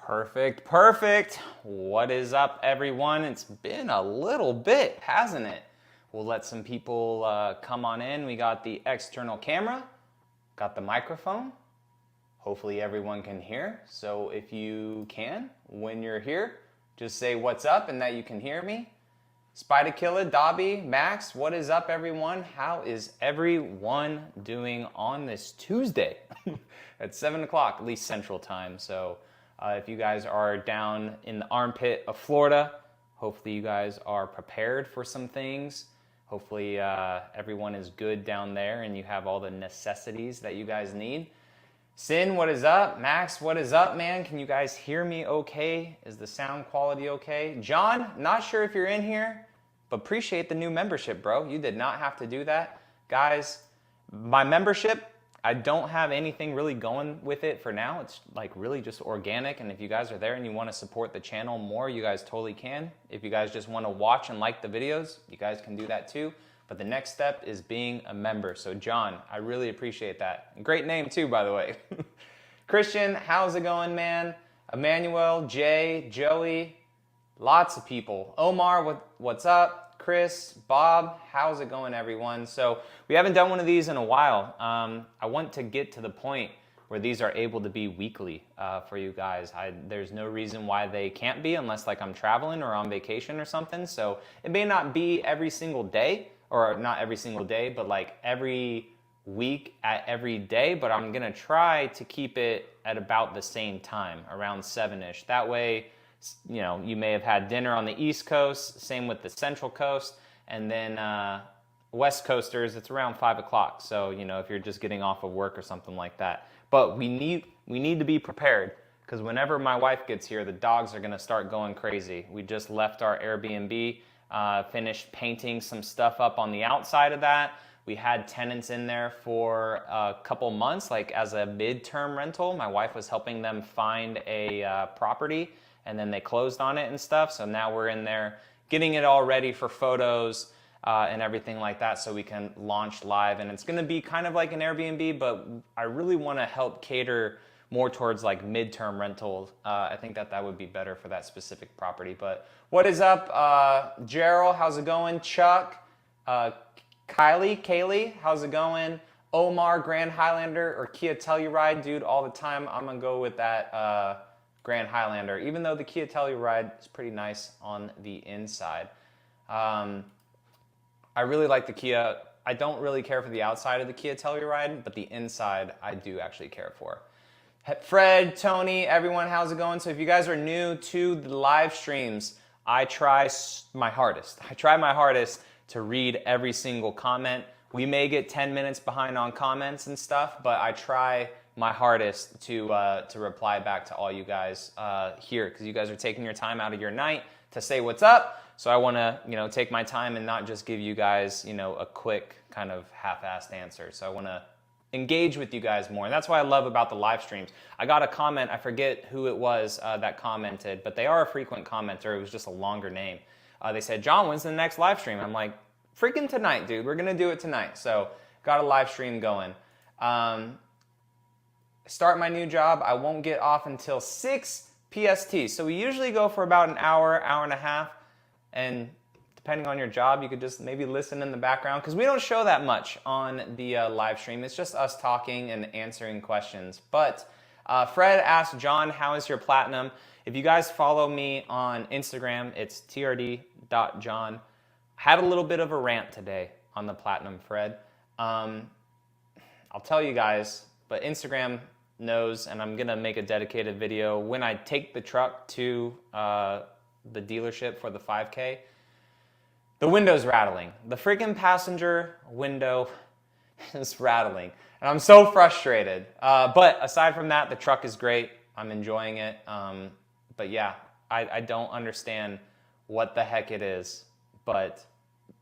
Perfect, perfect. What is up, everyone? It's been a little bit, hasn't it? We'll let some people come on in. We got the external camera, got the microphone. Hopefully everyone can hear. So if you can, when you're here, just say what's up and that you can hear me. Spider Killer, Dobby, Max, what is up, everyone? How is everyone doing on this Tuesday at 7 o'clock, at least Central Time? So if you guys are down in the armpit of Florida, hopefully you guys are prepared for some things. Hopefully everyone is good down there and you have all the necessities that you guys need. Sin, what is up? Max, what is up, man? Can you guys hear me okay? Is the sound quality okay? John, not sure if you're in here, but appreciate the new membership, bro. You did not have to do that. Guys, my membership, I don't have anything really going with it for now. It's like really just organic, and if you guys are there and you want to support the channel more, you guys totally can. If you guys just want to watch and like the videos, you guys can do that too. But the next step is being a member. So John, I really appreciate that. Great name too, by the way. Christian, how's it going, man? Emmanuel, Jay, Joey, lots of people. Omar, what's up? Chris, Bob, how's it going, everyone? So we haven't done one of these in a while. I want to get to the point where these are able to be weekly for you guys. There's no reason why they can't be unless like I'm traveling or on vacation or something. So it may not be every single day, or not every single day, but like every week at every day, but I'm gonna try to keep it at about the same time, around 7-ish. That way, you know, you may have had dinner on the East Coast, same with the Central Coast, and then West Coasters, it's around 5 o'clock. So, you know, if you're just getting off of work or something like that. But we need to be prepared, because whenever my wife gets here, the dogs are gonna start going crazy. We just left our Airbnb, finished painting some stuff up on the outside of that. We had tenants in there for a couple months, like as a midterm rental. My wife was helping them find a property, and then they closed on it and stuff. So now we're in there getting it all ready for photos and everything like that, so we can launch live. And it's gonna be kind of like an Airbnb, but I really wanna help cater more towards like midterm rentals. I think that would be better for that specific property. But what is up, Gerald? How's it going? Chuck, Kaylee, how's it going? Omar, Grand Highlander, or Kia Telluride, dude, all the time. I'm gonna go with that Grand Highlander, even though the Kia Telluride is pretty nice on the inside. I really like the Kia. I don't really care for the outside of the Kia Telluride, but the inside I do actually care for. Fred, Tony, everyone, how's it going? So if you guys are new to the live streams, I try my hardest. I try my hardest to read every single comment. We may get 10 minutes behind on comments and stuff, but I try my hardest to reply back to all you guys here, because you guys are taking your time out of your night to say what's up. So I want to, you know, take my time and not just give you guys, you know, a quick kind of half-assed answer. So I want to engage with you guys more. And that's what I love about the live streams. I got a comment, I forget who it was that commented, but they are a frequent commenter. It was just a longer name. They said, John, when's the next live stream? I'm like, freaking tonight, dude. We're going to do it tonight. So got a live stream going. Start my new job. I won't get off until 6 PST. So we usually go for about an hour, hour and a half. And depending on your job, you could just maybe listen in the background, because we don't show that much on the live stream. It's just us talking and answering questions. But Fred asked, John, how is your platinum? If you guys follow me on Instagram, it's trd.john. I had a little bit of a rant today on the platinum, Fred. I'll tell you guys, but Instagram knows, and I'm gonna make a dedicated video when I take the truck to the dealership for the 5K. The window's rattling. The freaking passenger window is rattling. And I'm so frustrated. But aside from that, the truck is great. I'm enjoying it. But yeah, I don't understand what the heck it is. But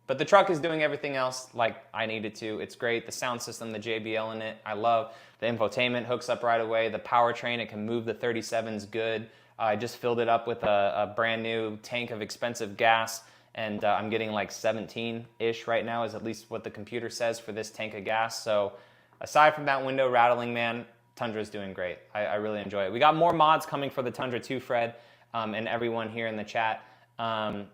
the truck is doing everything else like I need it to. It's great. The sound system, the JBL in it, I love. The infotainment hooks up right away. The powertrain, it can move the 37's good. I just filled it up with a brand new tank of expensive gas. And I'm getting like 17-ish right now, is at least what the computer says for this tank of gas. So aside from that window rattling, man, Tundra's doing great. I really enjoy it. We got more mods coming for the Tundra too, Fred, and everyone here in the chat. I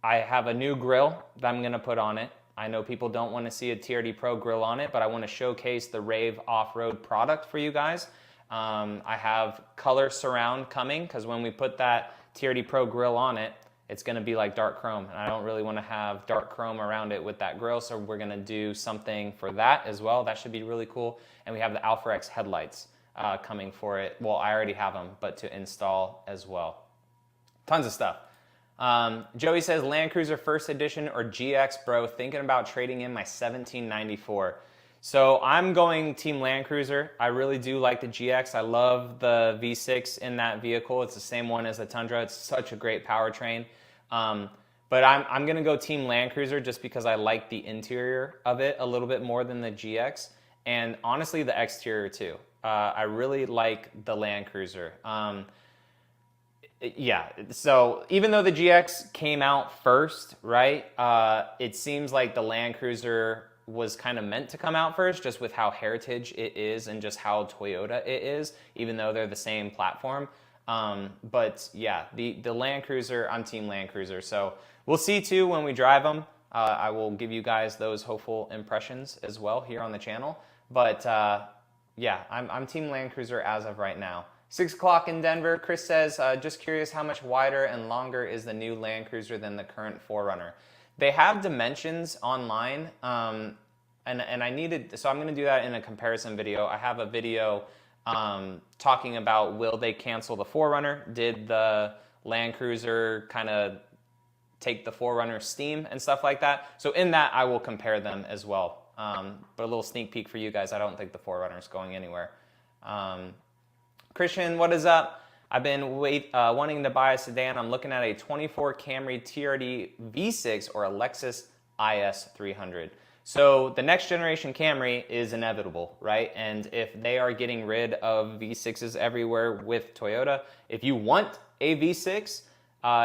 have a new grill that I'm gonna put on it. I know people don't want to see a TRD Pro grill on it, but I want to showcase the Rave off-road product for you guys. I have color surround coming because when we put that TRD Pro grill on it, it's going to be like dark chrome. And I don't really want to have dark chrome around it with that grill, so we're going to do something for that as well. That should be really cool. And we have the Alpha X headlights coming for it. Well, I already have them, but to install as well. Tons of stuff. Joey says, Land Cruiser First Edition or GX, bro, thinking about trading in my 1794. So I'm going Team Land Cruiser. I really do like the GX. I love the V6 in that vehicle. It's the same one as the Tundra. It's such a great powertrain. But I'm going to go Team Land Cruiser just because I like the interior of it a little bit more than the GX. And honestly, the exterior too. I really like the Land Cruiser. Yeah, so even though the GX came out first, right, it seems like the Land Cruiser was kind of meant to come out first just with how heritage it is and just how Toyota it is, even though they're the same platform. But yeah, the Land Cruiser, I'm Team Land Cruiser. So we'll see too when we drive them. I will give you guys those hopeful impressions as well here on the channel. But yeah, I'm Team Land Cruiser as of right now. 6 o'clock in Denver. Chris says, just curious how much wider and longer is the new Land Cruiser than the current 4Runner? They have dimensions online, and I needed, so I'm going to do that in a comparison video. I have a video talking about will they cancel the 4Runner? Did the Land Cruiser kind of take the 4Runner steam and stuff like that? So in that, I will compare them as well. But a little sneak peek for you guys, I don't think the 4Runner is going anywhere. Christian, what is up? I've been wanting to buy a sedan. I'm looking at a 24 Camry TRD V6 or a Lexus IS 300. So the next generation Camry is inevitable, right? And if they are getting rid of V6s everywhere with Toyota, if you want a V6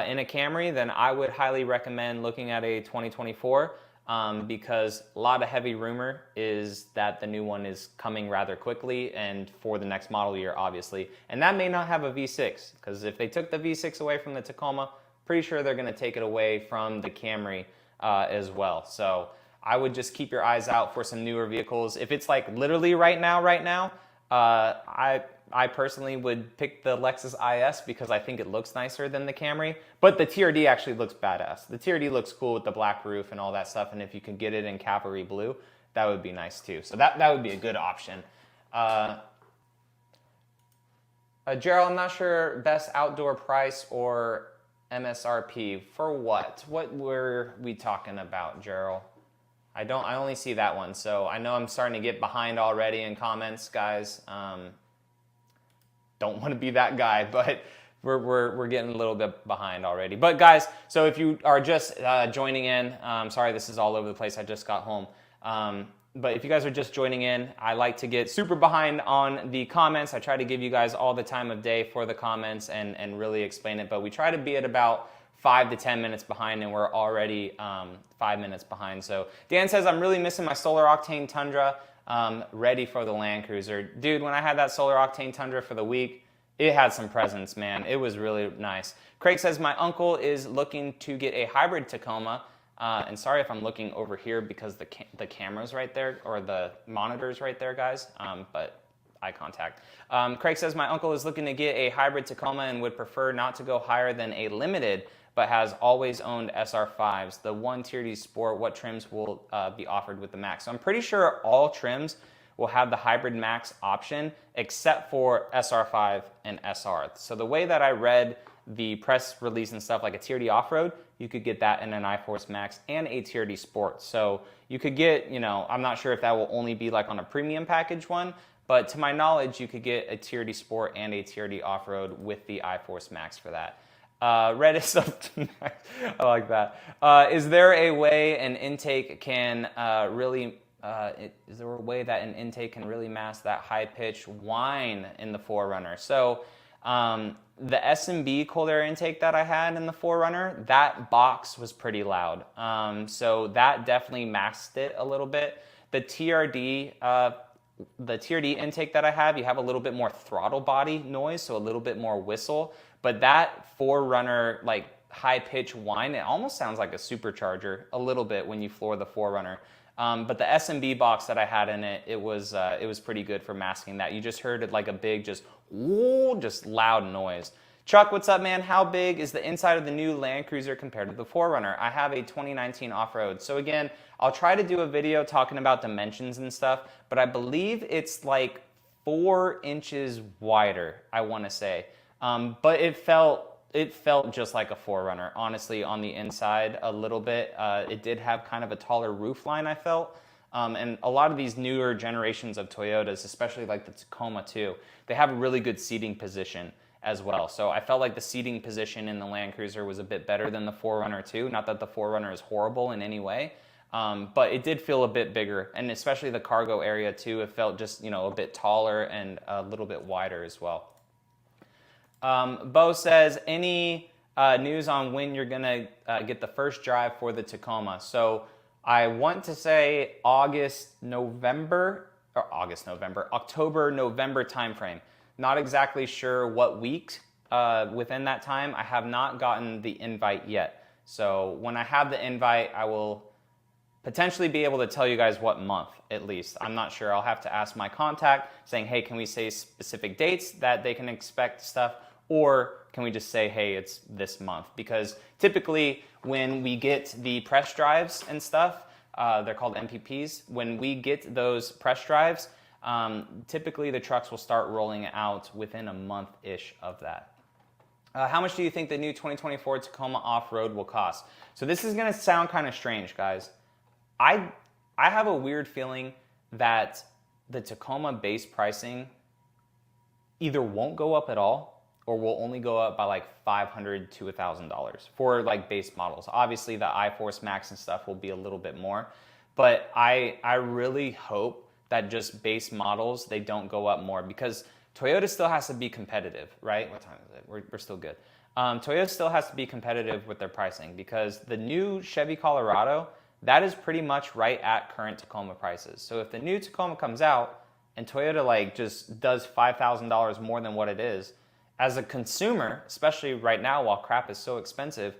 in a Camry, then I would highly recommend looking at a 2024. Because a lot of heavy rumor is that the new one is coming rather quickly and for the next model year, obviously. And that may not have a V6, because if they took the V6 away from the Tacoma, pretty sure they're going to take it away from the Camry as well. So I would just keep your eyes out for some newer vehicles. If it's like literally right now, I personally would pick the Lexus IS because I think it looks nicer than the Camry, but the TRD actually looks badass. The TRD looks cool with the black roof and all that stuff, and if you could get it in cavalry blue, that would be nice too. So that would be a good option. Gerald, I'm not sure best outdoor price or MSRP for what? What were we talking about, Gerald? I only see that one, so I know I'm starting to get behind already in comments, guys. Don't want to be that guy, but we're getting a little bit behind already. But guys, so if you are just joining in, sorry this is all over the place, I just got home. But if you guys are just joining in, I like to get super behind on the comments. I try to give you guys all the time of day for the comments and really explain it, but we try to be at about 5 to 10 minutes behind, and we're already 5 minutes behind. So Dan says, I'm really missing my solar octane Tundra. Ready for the Land Cruiser. Dude, when I had that solar octane Tundra for the week, it had some presence, man. It was really nice. Craig says, my uncle is looking to get a hybrid Tacoma. And sorry if I'm looking over here because the camera's right there, or the monitor's right there, guys. But eye contact. Craig says, my uncle is looking to get a hybrid Tacoma and would prefer not to go higher than a limited, but has always owned SR5s. The one TRD Sport, what trims will be offered with the Max? So I'm pretty sure all trims will have the Hybrid Max option except for SR5 and SR. So the way that I read the press release and stuff, like a TRD Off-Road, you could get that in an iForce Max and a TRD Sport. So you could get, you know, I'm not sure if that will only be like on a premium package one, but to my knowledge, you could get a TRD Sport and a TRD Off-Road with the iForce Max for that. Redis I like that. Is there a way an intake can is there a way that an intake can really mask that high-pitched whine in the 4Runner? So the S&B cold air intake that I had in the 4Runner, that box was pretty loud. So that definitely masked it a little bit. The TRD, the TRD intake that I have, you have a little bit more throttle body noise, so a little bit more whistle. But that 4Runner like high pitch whine, it almost sounds like a supercharger a little bit when you floor the 4Runner. But the SMB box that I had in it, it was pretty good for masking that. You just heard it like a big, just loud noise. Chuck, what's up, man? How big is the inside of the new Land Cruiser compared to the 4Runner? I have a 2019 off-road. So again, I'll try to do a video talking about dimensions and stuff, but I believe it's like 4 inches wider, I want to say. But it felt just like a 4Runner, honestly, on the inside a little bit. It did have kind of a taller roof line, I felt. And a lot of these newer generations of Toyotas, especially like the Tacoma too, they have a really good seating position as well. So I felt like the seating position in the Land Cruiser was a bit better than the 4Runner too. Not that the 4Runner is horrible in any way, but it did feel a bit bigger, and especially the cargo area too. It felt just, you know, a bit taller and a little bit wider as well. Bo says, any news on when you're gonna get the first drive for the Tacoma? So I want to say October, November timeframe. Not exactly sure what week within that time. I have not gotten the invite yet. So when I have the invite, I will potentially be able to tell you guys what month at least. I'm not sure. I'll have to ask my contact saying, hey, can we say specific dates that they can expect stuff? Or can we just say, hey, it's this month? Because typically when we get the press drives and stuff, they're called MPPs. When we get those press drives, typically the trucks will start rolling out within a month-ish of that. How much do you think the new 2024 Tacoma off-road will cost? So this is gonna sound kind of strange, guys. I have a weird feeling that the Tacoma base pricing either won't go up at all or will only go up by like $500 to $1,000 for like base models. Obviously the iForce Max and stuff will be a little bit more, but I really hope that just base models, they don't go up more, because Toyota still has to be competitive, right? What time is it? We're still good. Toyota still has to be competitive with their pricing, because the new Chevy Colorado, that is pretty much right at current Tacoma prices. So if the new Tacoma comes out and Toyota like just does $5,000 more than what it is, as a consumer, especially right now while crap is so expensive,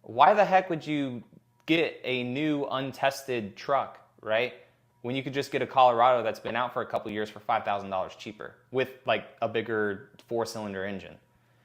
why the heck would you get a new untested truck, right? When you could just get a Colorado that's been out for a couple years for $5,000 cheaper with like a bigger 4-cylinder engine.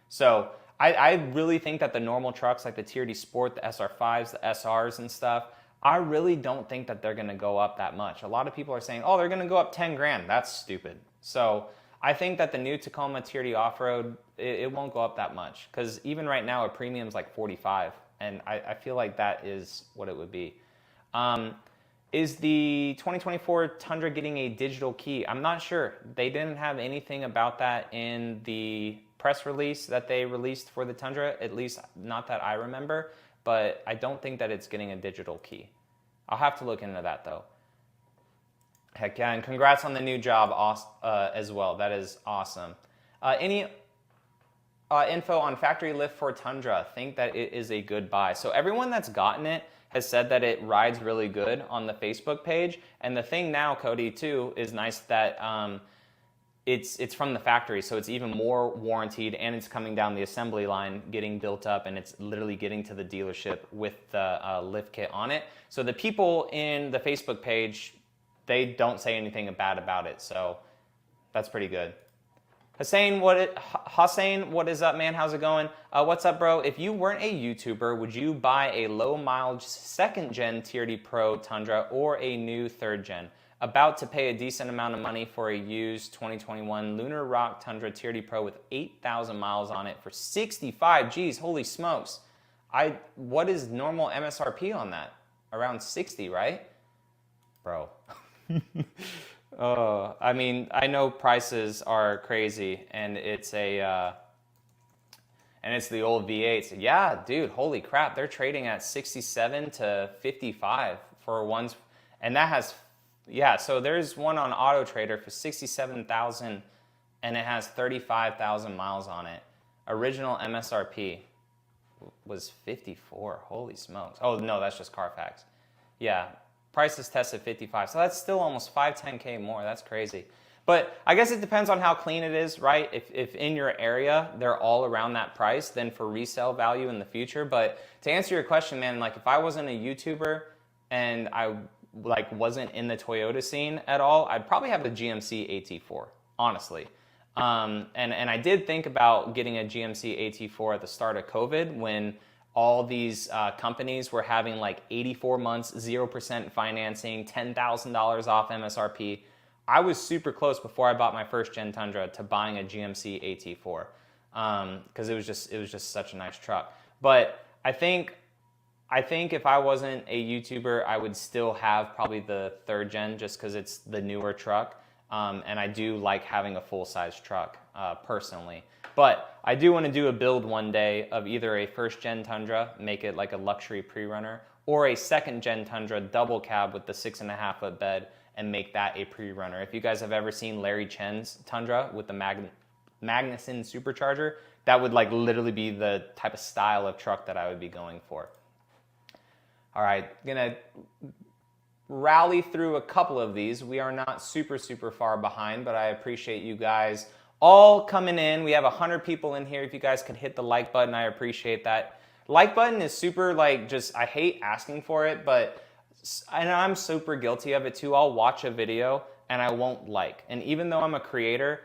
So I really think that the normal trucks like the TRD Sport, the SR5s, the SRs and stuff, I really don't think that they're gonna go up that much. A lot of people are saying, oh, they're gonna go up 10 grand. That's stupid. So I think that the new Tacoma TRD Off-Road, it won't go up that much, because even right now a premium's like 45, and I feel like that is what it would be. Is the 2024 Tundra getting a digital key? I'm not sure. They didn't have anything about that in the press release that they released for the Tundra, at least not that I remember, but I don't think that it's getting a digital key. I'll have to look into that though. Heck yeah, and congrats on the new job as well. That is awesome. Any info on factory lift for Tundra? Think that it is a good buy. So everyone that's gotten it has said that it rides really good on the Facebook page. And the thing now, Cody, too, is nice that it's from the factory, so it's even more warranted, and it's coming down the assembly line, getting built up, and it's literally getting to the dealership with the lift kit on it. So the people in the Facebook page, they don't say anything bad about it, so that's pretty good. Hussein, what is up, man? How's it going? What's up, bro? If you weren't a YouTuber, would you buy a low mileage 2nd gen TRD Pro Tundra or a new 3rd gen? About to pay a decent amount of money for a used 2021 Lunar Rock Tundra TRD Pro with 8,000 miles on it for 65 G's. Holy smokes. What is normal MSRP on that? Around 60, right? Bro. I mean, I know prices are crazy, and it's the old V8s. Yeah, dude, holy crap. They're trading at 67 to 55 for ones, and that has, yeah, so there's one on Auto Trader for 67,000, and it has 35,000 miles on it. Original MSRP was 54. Holy smokes. Oh, no, that's just Carfax. Yeah, Price is tested 55. So that's still almost 10K more. That's crazy. But I guess it depends on how clean it is, right? If in your area they're all around that price, then for resale value in the future. But to answer your question, man, like if I wasn't a YouTuber and I like wasn't in the Toyota scene at all, I'd probably have the GMC AT4, honestly. And I did think about getting a GMC AT4 at the start of COVID when all these companies were having like 84 months, 0% financing, $10,000 off MSRP. I was super close before I bought my first gen Tundra to buying a GMC AT4 because it was just such a nice truck. But I think if I wasn't a YouTuber, I would still have probably the third gen just because it's the newer truck. And I do like having a full-size truck personally. But I do want to do a build one day of either a first-gen Tundra, make it like a luxury pre-runner, or a second-gen Tundra double cab with the 6.5-foot bed and make that a pre-runner. If you guys have ever seen Larry Chen's Tundra with the Magnuson supercharger, that would like literally be the type of style of truck that I would be going for. All right, gonna rally through a couple of these. We are not super far behind, but I appreciate you guys all coming in. We have 100 people in here. If you guys could hit the like button, I appreciate that. Like button is super like just, I hate asking for it, but and I'm super guilty of it too. I'll watch a video and I won't like. And even though I'm a creator,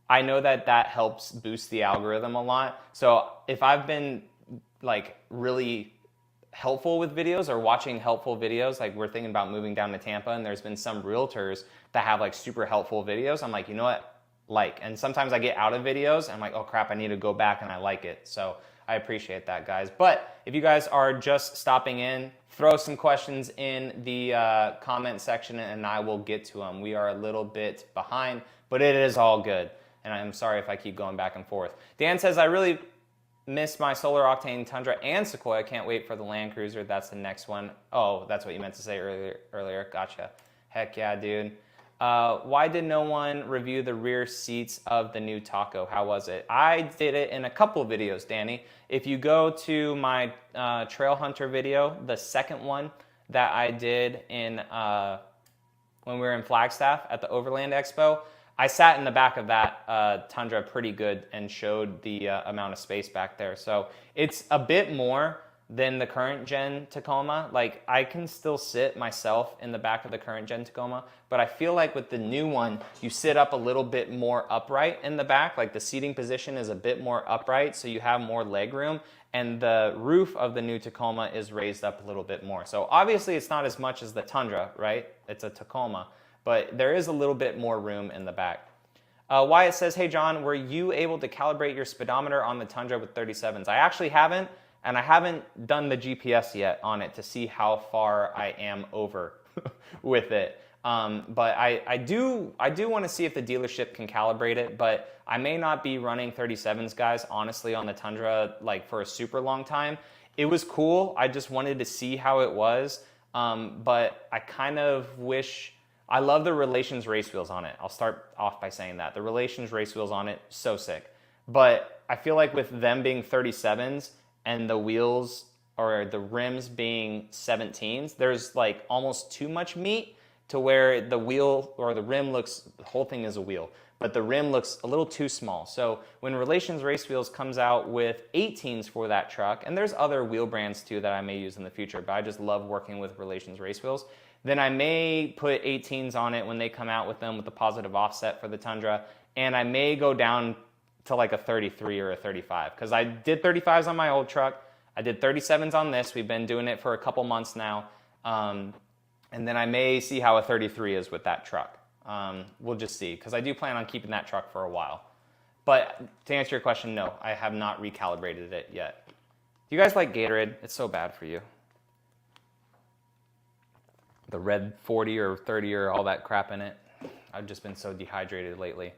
I know that that helps boost the algorithm a lot. So if I've been like really helpful with videos or watching helpful videos, like we're thinking about moving down to Tampa and there's been some realtors that have like super helpful videos, I'm like, you know what, like. And sometimes I get out of videos and I'm like, oh crap, I need to go back, and I like it. So I appreciate that, guys. But if you guys are just stopping in, throw some questions in the comment section and I will get to them. We are a little bit behind, but it is all good. And I'm sorry if I keep going back and forth. Dan says, I really miss my solar octane Tundra and Sequoia. Can't wait for the Land Cruiser. That's the next one. Oh, that's what you meant to say earlier. Gotcha. Heck yeah, dude. Why did no one review the rear seats of the new Taco? How was it? I did it in a couple of videos, Danny. If you go to my Trail Hunter video, the second one that I did in when we were in Flagstaff at the Overland Expo, I sat in the back of that Tundra pretty good and showed the amount of space back there. So it's a bit more than the current gen Tacoma. Like I can still sit myself in the back of the current gen Tacoma, but I feel like with the new one, you sit up a little bit more upright in the back. Like the seating position is a bit more upright, so you have more leg room, and the roof of the new Tacoma is raised up a little bit more. So obviously it's not as much as the Tundra, right? It's a Tacoma, but there is a little bit more room in the back. Wyatt says, hey John, were you able to calibrate your speedometer on the Tundra with 37s? I actually haven't. And I haven't done the GPS yet on it to see how far I am over with it. But I do want to see if the dealership can calibrate it, but I may not be running 37s, guys, honestly, on the Tundra like for a super long time. It was cool. I just wanted to see how it was. But I kind of wish, I love the Relations race wheels on it. I'll start off by saying that. The Relations race wheels on it, so sick. But I feel like with them being 37s, and the wheels or the rims being 17s, there's like almost too much meat to where the wheel or the rim looks, the whole thing is a wheel, but the rim looks a little too small. So when Relations Race Wheels comes out with 18s for that truck, and there's other wheel brands too that I may use in the future, but I just love working with Relations Race Wheels, then I may put 18s on it when they come out with them with the positive offset for the Tundra, and I may go down to like a 33 or a 35, because I did 35s on my old truck. I did 37s on this. We've been doing it for a couple months now. And then I may see how a 33 is with that truck. We'll just see, because I do plan on keeping that truck for a while. But to answer your question, no, I have not recalibrated it yet. Do you guys like Gatorade? It's so bad for you. The red 40 or 30 or all that crap in it. I've just been so dehydrated lately.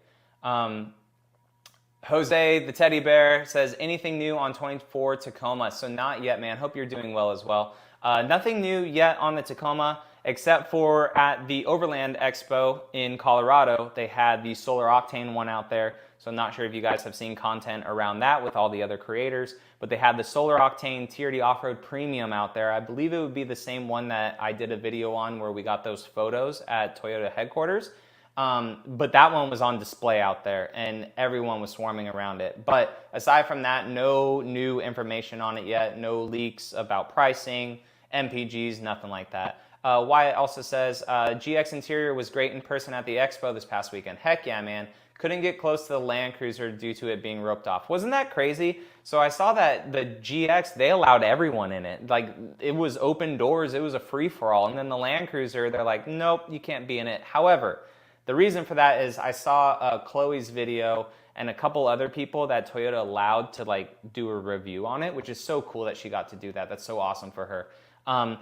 Jose, the teddy bear, says, anything new on 24 Tacoma? So not yet, man. Hope you're doing well as well. Nothing new yet on the Tacoma. except for at the Overland Expo in Colorado, they had the Solar Octane one out there. So I'm not sure if you guys have seen content around that with all the other creators, but they had the Solar Octane TRD Off-Road Premium out there. I believe it would be the same one that I did a video on where we got those photos at Toyota headquarters. But that one was on display out there and everyone was swarming around it. But aside from that, no new information on it yet, no leaks about pricing, MPGs, nothing like that. Wyatt also says, GX interior was great in person at the expo this past weekend. Heck yeah, man. Couldn't get close to the Land Cruiser due to it being roped off. Wasn't that crazy? So I saw that the GX, they allowed everyone in it. Like, it was open doors, it was a free-for-all. And then the Land Cruiser, they're like, nope, you can't be in it. However, the reason for that is I saw Chloe's video and a couple other people that Toyota allowed to like do a review on it, which is so cool that she got to do that. That's so awesome for her.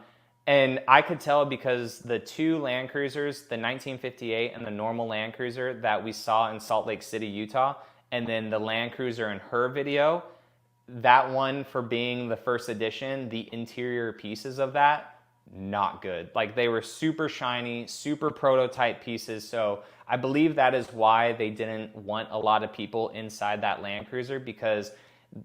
And I could tell because the two Land Cruisers, the 1958 and the normal Land Cruiser that we saw in Salt Lake City, Utah, and then the Land Cruiser in her video, that one for being the first edition, the interior pieces of that, not good. Like they were super shiny, super prototype pieces. So I believe that is why they didn't want a lot of people inside that Land Cruiser, because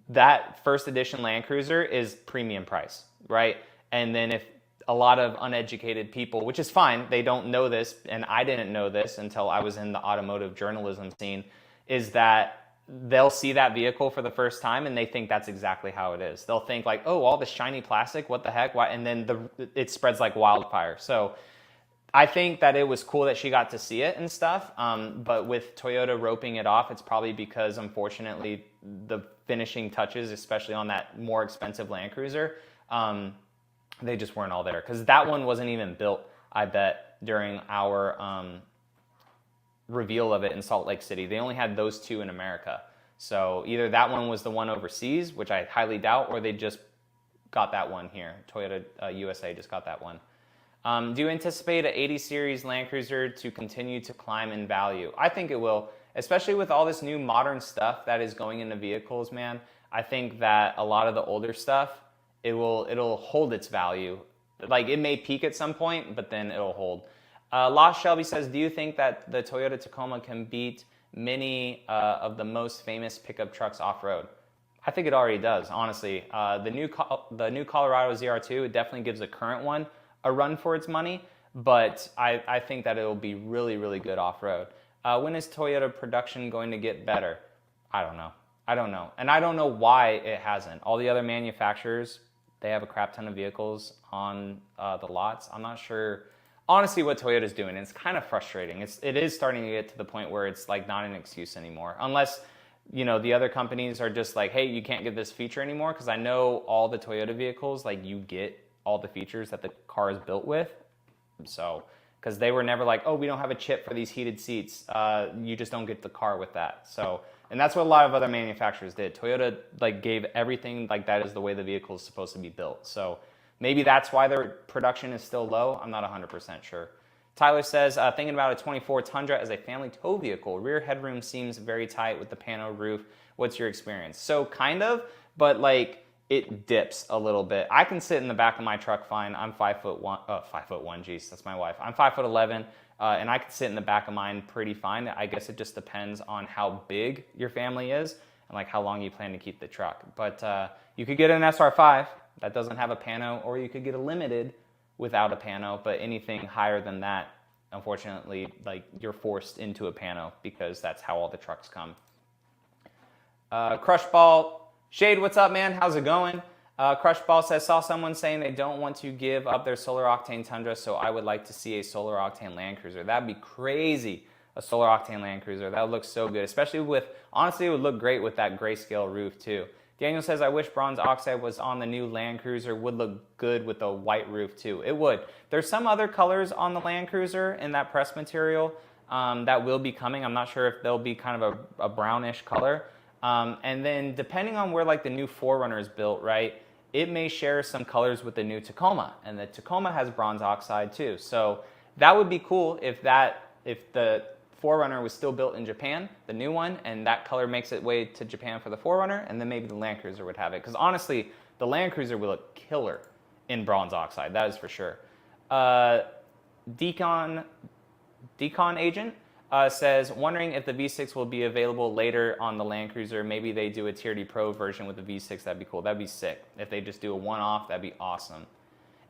that first edition Land Cruiser is premium price, right? And then if a lot of uneducated people, which is fine, they don't know this, and I didn't know this until I was in the automotive journalism scene, is that they'll see that vehicle for the first time and they think that's exactly how it is. They'll think like, oh, all the shiny plastic, what the heck? Why? And then it spreads like wildfire. So I think that it was cool that she got to see it and stuff. But with Toyota roping it off, it's probably because unfortunately the finishing touches, especially on that more expensive Land Cruiser, they just weren't all there. Because that one wasn't even built, I bet, during our reveal of it in Salt Lake City. They only had those two in America. So either that one was the one overseas, which I highly doubt, or they just got that one here. Toyota USA just got that one. Do you anticipate an 80 series Land Cruiser to continue to climb in value? I think it will, especially with all this new modern stuff that is going into vehicles, man. I think that a lot of the older stuff, it'll hold its value. Like it may peak at some point, but then it'll hold. Lost Shelby says, do you think that the Toyota Tacoma can beat many of the most famous pickup trucks off-road? I think it already does, honestly. The new Colorado ZR2, it definitely gives the current one a run for its money, but I think that it'll be really, really good off-road. When is Toyota production going to get better? I don't know. And I don't know why it hasn't. All the other manufacturers, they have a crap ton of vehicles on the lots. I'm not sure honestly what Toyota's doing. It's kind of frustrating. It is starting to get to the point where it's like not an excuse anymore. Unless, you know, the other companies are just like, hey, you can't get this feature anymore. Because I know all the Toyota vehicles, like you get all the features that the car is built with. So, because they were never like, oh, we don't have a chip for these heated seats. You just don't get the car with that. So, and that's what a lot of other manufacturers did. Toyota like gave everything like that is the way the vehicle is supposed to be built. So maybe that's why their production is still low. I'm not 100% sure. Tyler says, thinking about a 24 Tundra as a family tow vehicle. Rear headroom seems very tight with the pano roof. What's your experience? So kind of, but like it dips a little bit. I can sit in the back of my truck fine. I'm 5'1", geez, that's my wife. I'm 5'11", and I can sit in the back of mine pretty fine. I guess it just depends on how big your family is and like how long you plan to keep the truck. But you could get an SR5 that doesn't have a pano, or you could get a limited without a pano, but anything higher than that, unfortunately, like you're forced into a pano because that's how all the trucks come. Crush Ball, Shade, what's up, man? How's it going? Crush Ball says, saw someone saying they don't want to give up their Solar Octane Tundra, so I would like to see a Solar Octane Land Cruiser. That'd be crazy, a Solar Octane Land Cruiser. That would look so good, especially with, honestly, it would look great with that grayscale roof too. Daniel says, I wish bronze oxide was on the new Land Cruiser. Would look good with a white roof too. It would. There's some other colors on the Land Cruiser in that press material that will be coming. I'm not sure if they'll be kind of a brownish color. And then depending on where like the new 4Runner is built, right, it may share some colors with the new Tacoma. And the Tacoma has bronze oxide too. So that would be cool if the 4Runner was still built in Japan, the new one, and that color makes its way to Japan for the 4Runner, and then maybe the Land Cruiser would have it. Because honestly, the Land Cruiser will look killer in bronze oxide, that is for sure. Decon Agent says, wondering if the V6 will be available later on the Land Cruiser. Maybe they do a Tier D Pro version with the V6. That'd be cool. That'd be sick. If they just do a one-off, that'd be awesome.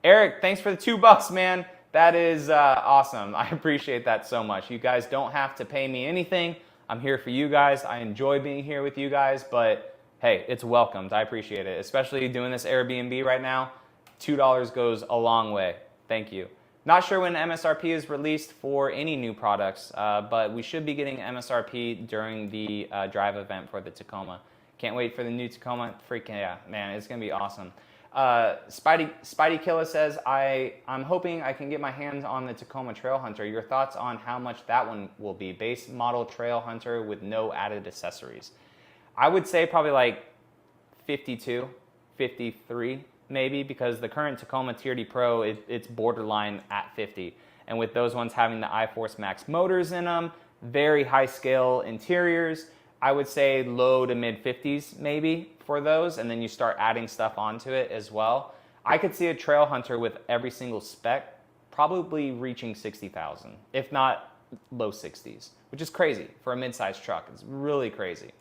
Eric, thanks for the $2, man. That is awesome. I appreciate that so much. You guys don't have to pay me anything. I'm here for you guys. I enjoy being here with you guys, but hey, it's welcomed. I appreciate it, especially doing this Airbnb right now. $2 goes a long way. Thank you. Not sure when MSRP is released for any new products, but we should be getting MSRP during the drive event for the Tacoma. Can't wait for the new Tacoma. Freaking yeah, man, it's gonna be awesome. Spidey Killer says, I'm hoping I can get my hands on the Tacoma Trail Hunter. Your thoughts on how much that one will be? Base model Trail Hunter with no added accessories. I would say probably like 52, 53 maybe, because the current Tacoma Tier D Pro, it's borderline at 50. And with those ones having the iForce Max motors in them, very high scale interiors, I would say low to mid 50s maybe for those, and then you start adding stuff onto it as well. I could see a Trail Hunter with every single spec probably reaching 60,000, if not low 60s, which is crazy for a mid-sized truck. It's really crazy.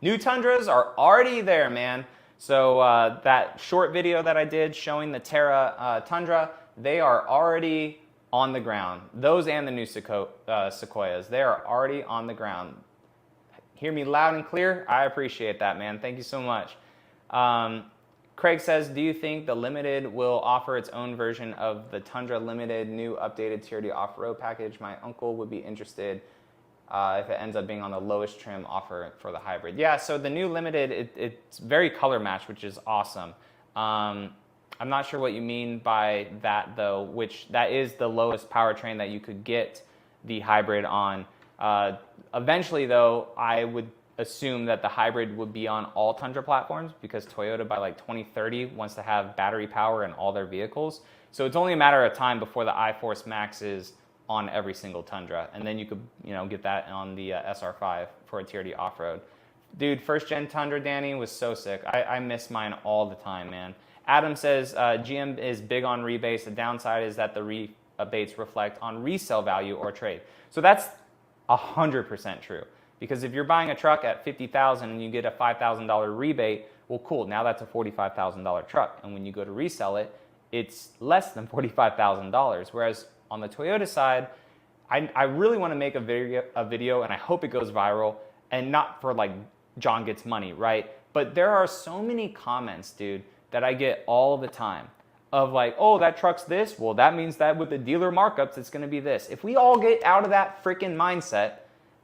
New Tundras are already there, man. So that short video that I did showing the Terra Tundra, they are already on the ground. Those and the new Sequoias, they are already on the ground. Hear me loud and clear? I appreciate that, man. Thank you so much. Craig says, do you think the Limited will offer its own version of the Tundra Limited new updated Tier D off-road package? My uncle would be interested if it ends up being on the lowest trim offer for the hybrid. Yeah, so the new Limited, it's very color matched, which is awesome. I'm not sure what you mean by that though, which that is the lowest powertrain that you could get the hybrid on. Eventually though, I would assume that the hybrid would be on all Tundra platforms, because Toyota by like 2030 wants to have battery power in all their vehicles. So it's only a matter of time before the iForce Max is on every single Tundra, and then you could, get that on the SR5 for a Tier D off-road. Dude, first gen Tundra, Danny, was so sick. I miss mine all the time, man. Adam says GM is big on rebates. The downside is that the rebates reflect on resale value or trade. So that's 100% true, because if you're buying a truck at $50,000 and you get a $5,000 rebate, well, cool. Now that's a $45,000 truck, and when you go to resell it, it's less than $45,000. Whereas on the Toyota side, I really want to make a video, and I hope it goes viral, and not for like John gets money, right? But there are so many comments, dude, that I get all the time of like, oh, that truck's this. Well, that means that with the dealer markups, it's going to be this. If we all get out of that freaking mindset,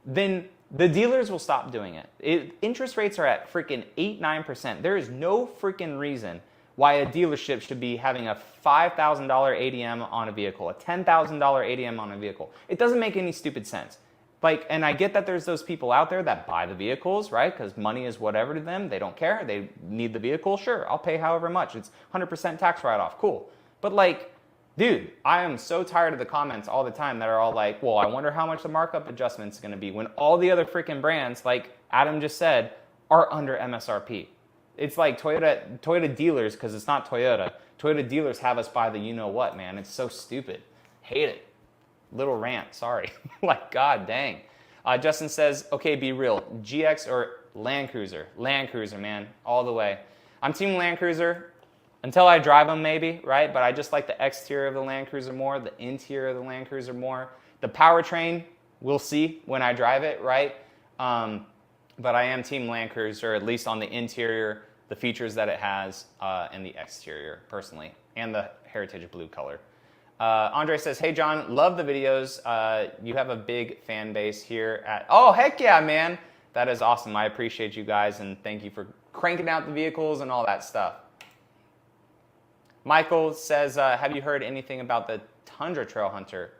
then the dealers will stop doing it. Interest rates are at freaking 8-9%. There is no freaking reason why a dealership should be having a $5,000 ADM on a vehicle, a $10,000 ADM on a vehicle. It doesn't make any stupid sense. Like, and I get that there's those people out there that buy the vehicles, right? Because money is whatever to them. They don't care. They need the vehicle. Sure, I'll pay however much. It's 100% tax write-off. Cool. But like, dude, I am so tired of the comments all the time that are all like, well, I wonder how much the markup adjustment is going to be, when all the other freaking brands, like Adam just said, are under MSRP. It's like Toyota dealers, because it's not Toyota. Toyota dealers have us buy the you-know-what, man. It's so stupid. Hate it. Little rant, sorry. Like, god dang. Justin says, okay, be real. GX or Land Cruiser? Land Cruiser, man, all the way. I'm team Land Cruiser until I drive them maybe, right? But I just like the exterior of the Land Cruiser more, the interior of the Land Cruiser more. The powertrain, we'll see when I drive it, right? But I am team Land Cruiser, at least on the interior, the features that it has, and the exterior, personally, and the heritage blue color. Andre says, hey John, love the videos. You have a big fan base here at, oh heck yeah, man. That is awesome. I appreciate you guys, and thank you for cranking out the vehicles and all that stuff. Michael says, have you heard anything about the Tundra Trail Hunter?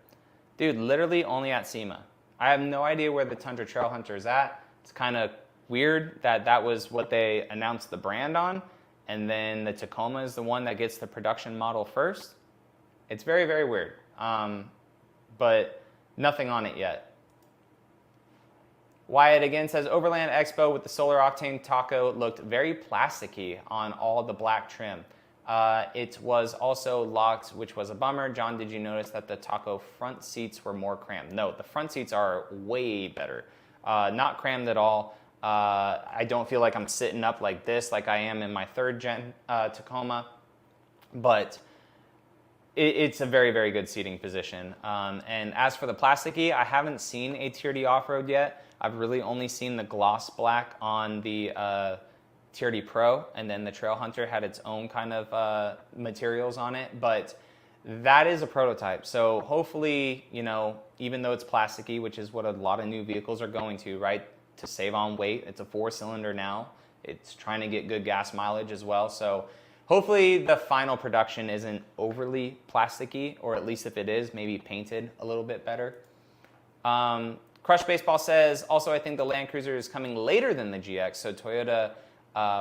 Dude, literally only at SEMA. I have no idea where the Tundra Trail Hunter is at. It's kind of weird that that was what they announced the brand on, and then the Tacoma is the one that gets the production model first. It's very, very weird, but nothing on it yet. Wyatt again says, Overland Expo with the Solar Octane Taco looked very plasticky on all the black trim. It was also locked, which was a bummer. John, did you notice that the Taco front seats were more crammed? No, the front seats are way better. Not crammed at all. I don't feel like I'm sitting up like this like I am in my 3rd gen Tacoma, but it's a very, very good seating position. And as for the plasticky, I haven't seen a TRD off-road yet. I've really only seen the gloss black on the TRD Pro, and then the Trail Hunter had its own kind of materials on it, but that is a prototype. So hopefully, you know, even though it's plasticky, which is what a lot of new vehicles are going to, right, to save on weight, it's a 4-cylinder now. It's trying to get good gas mileage as well. So hopefully the final production isn't overly plasticky, or at least if it is, maybe painted a little bit better. Crush Baseball says, also I think the Land Cruiser is coming later than the GX, so Toyota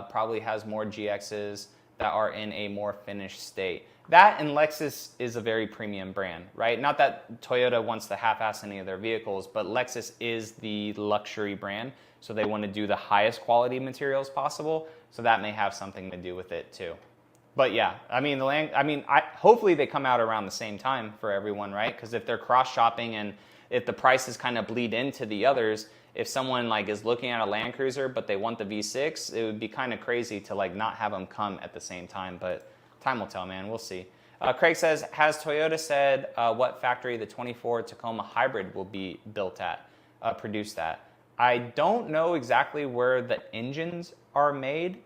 probably has more GXs that are in a more finished state. That and Lexus is a very premium brand, right? Not that Toyota wants to half-ass any of their vehicles, but Lexus is the luxury brand, so they want to do the highest quality materials possible, so that may have something to do with it too. But yeah, I mean, hopefully they come out around the same time for everyone, right? Because if they're cross-shopping and if the prices kind of bleed into the others, if someone like is looking at a Land Cruiser but they want the V6, it would be kind of crazy to like not have them come at the same time, but time will tell, man. We'll see. Craig says, has Toyota said what factory the 24 Tacoma Hybrid will be built at, produced at? I don't know exactly where the engines are made.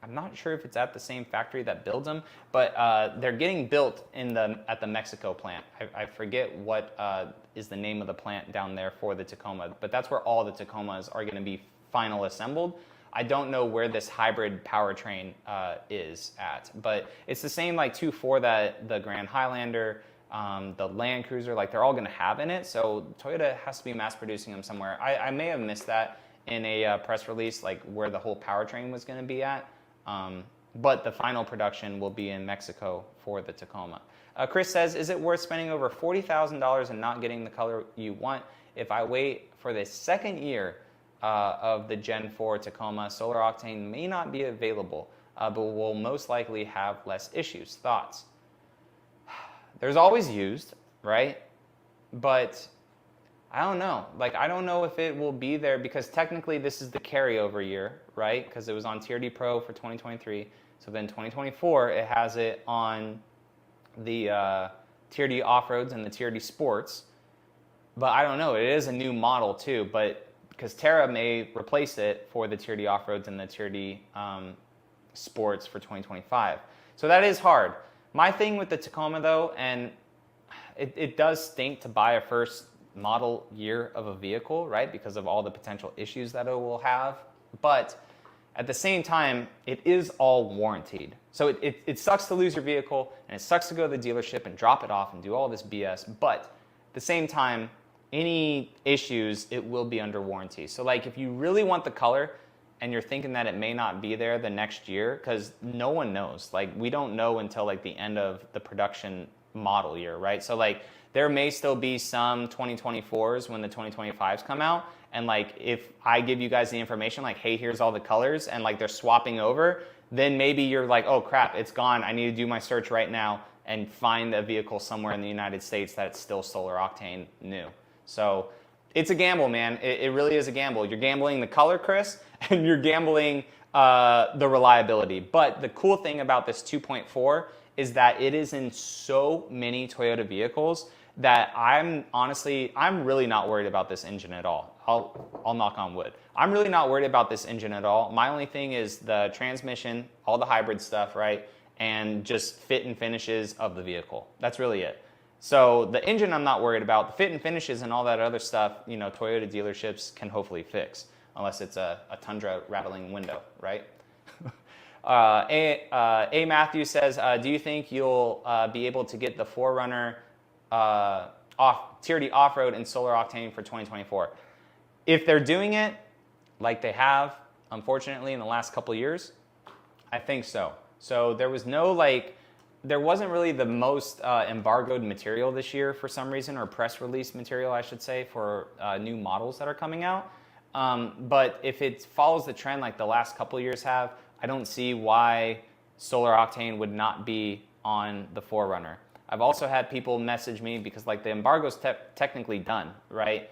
I'm not sure if it's at the same factory that builds them, but they're getting built at the Mexico plant. I forget what is the name of the plant down there for the Tacoma, but that's where all the Tacomas are going to be final assembled. I don't know where this hybrid powertrain is at, but it's the same like 2.4 that the Grand Highlander, the Land Cruiser, like they're all going to have in it. So Toyota has to be mass producing them somewhere. I may have missed that in a press release, like where the whole powertrain was going to be at. But the final production will be in Mexico for the Tacoma. Chris says, is it worth spending over $40,000 and not getting the color you want? If I wait for the 2nd year of the Gen 4 Tacoma, solar octane may not be available, but will most likely have less issues. Thoughts? There's always used, right? But I don't know. Like, I don't know if it will be there because technically this is the carryover year, right? Because it was on TRD Pro for 2023. So then 2024, it has it on the TRD Off-Roads and the TRD Sports. But I don't know. It is a new model too, but because Terra may replace it for the TRD Off-Roads and the TRD Sports for 2025. So that is hard. My thing with the Tacoma though, and it does stink to buy a first model year of a vehicle, right? Because of all the potential issues that it will have. But at the same time, it is all warranted. So it sucks to lose your vehicle and it sucks to go to the dealership and drop it off and do all this BS. But at the same time, any issues, it will be under warranty. So like if you really want the color and you're thinking that it may not be there the next year, because no one knows. Like we don't know until like the end of the production model year, right? So like there may still be some 2024s when the 2025s come out. And like if I give you guys the information like, hey, here's all the colors and like they're swapping over, then maybe you're like, oh crap, it's gone. I need to do my search right now and find a vehicle somewhere in the United States that's still solar octane new. So it's a gamble, man. It really is a gamble. You're gambling the color, Chris, and you're gambling the reliability. But the cool thing about this 2.4 is that it is in so many Toyota vehicles that I'm really not worried about this engine at all. I'll knock on wood. I'm really not worried about this engine at all. My only thing is the transmission, all the hybrid stuff, right? And just fit and finishes of the vehicle. That's really it. So the engine I'm not worried about. The fit and finishes and all that other stuff, you know, Toyota dealerships can hopefully fix, unless it's a Tundra rattling window, right? A. Matthew says, do you think you'll be able to get the 4Runner TRD Off-Road and Solar Octane for 2024? If they're doing it like they have, unfortunately, in the last couple of years, I think so. So there was no there wasn't really the most embargoed material this year for some reason, or press release material, I should say, for new models that are coming out. But if it follows the trend like the last couple of years have, I don't see why solar octane would not be on the 4Runner. I've also had people message me because like the embargo's technically done, right?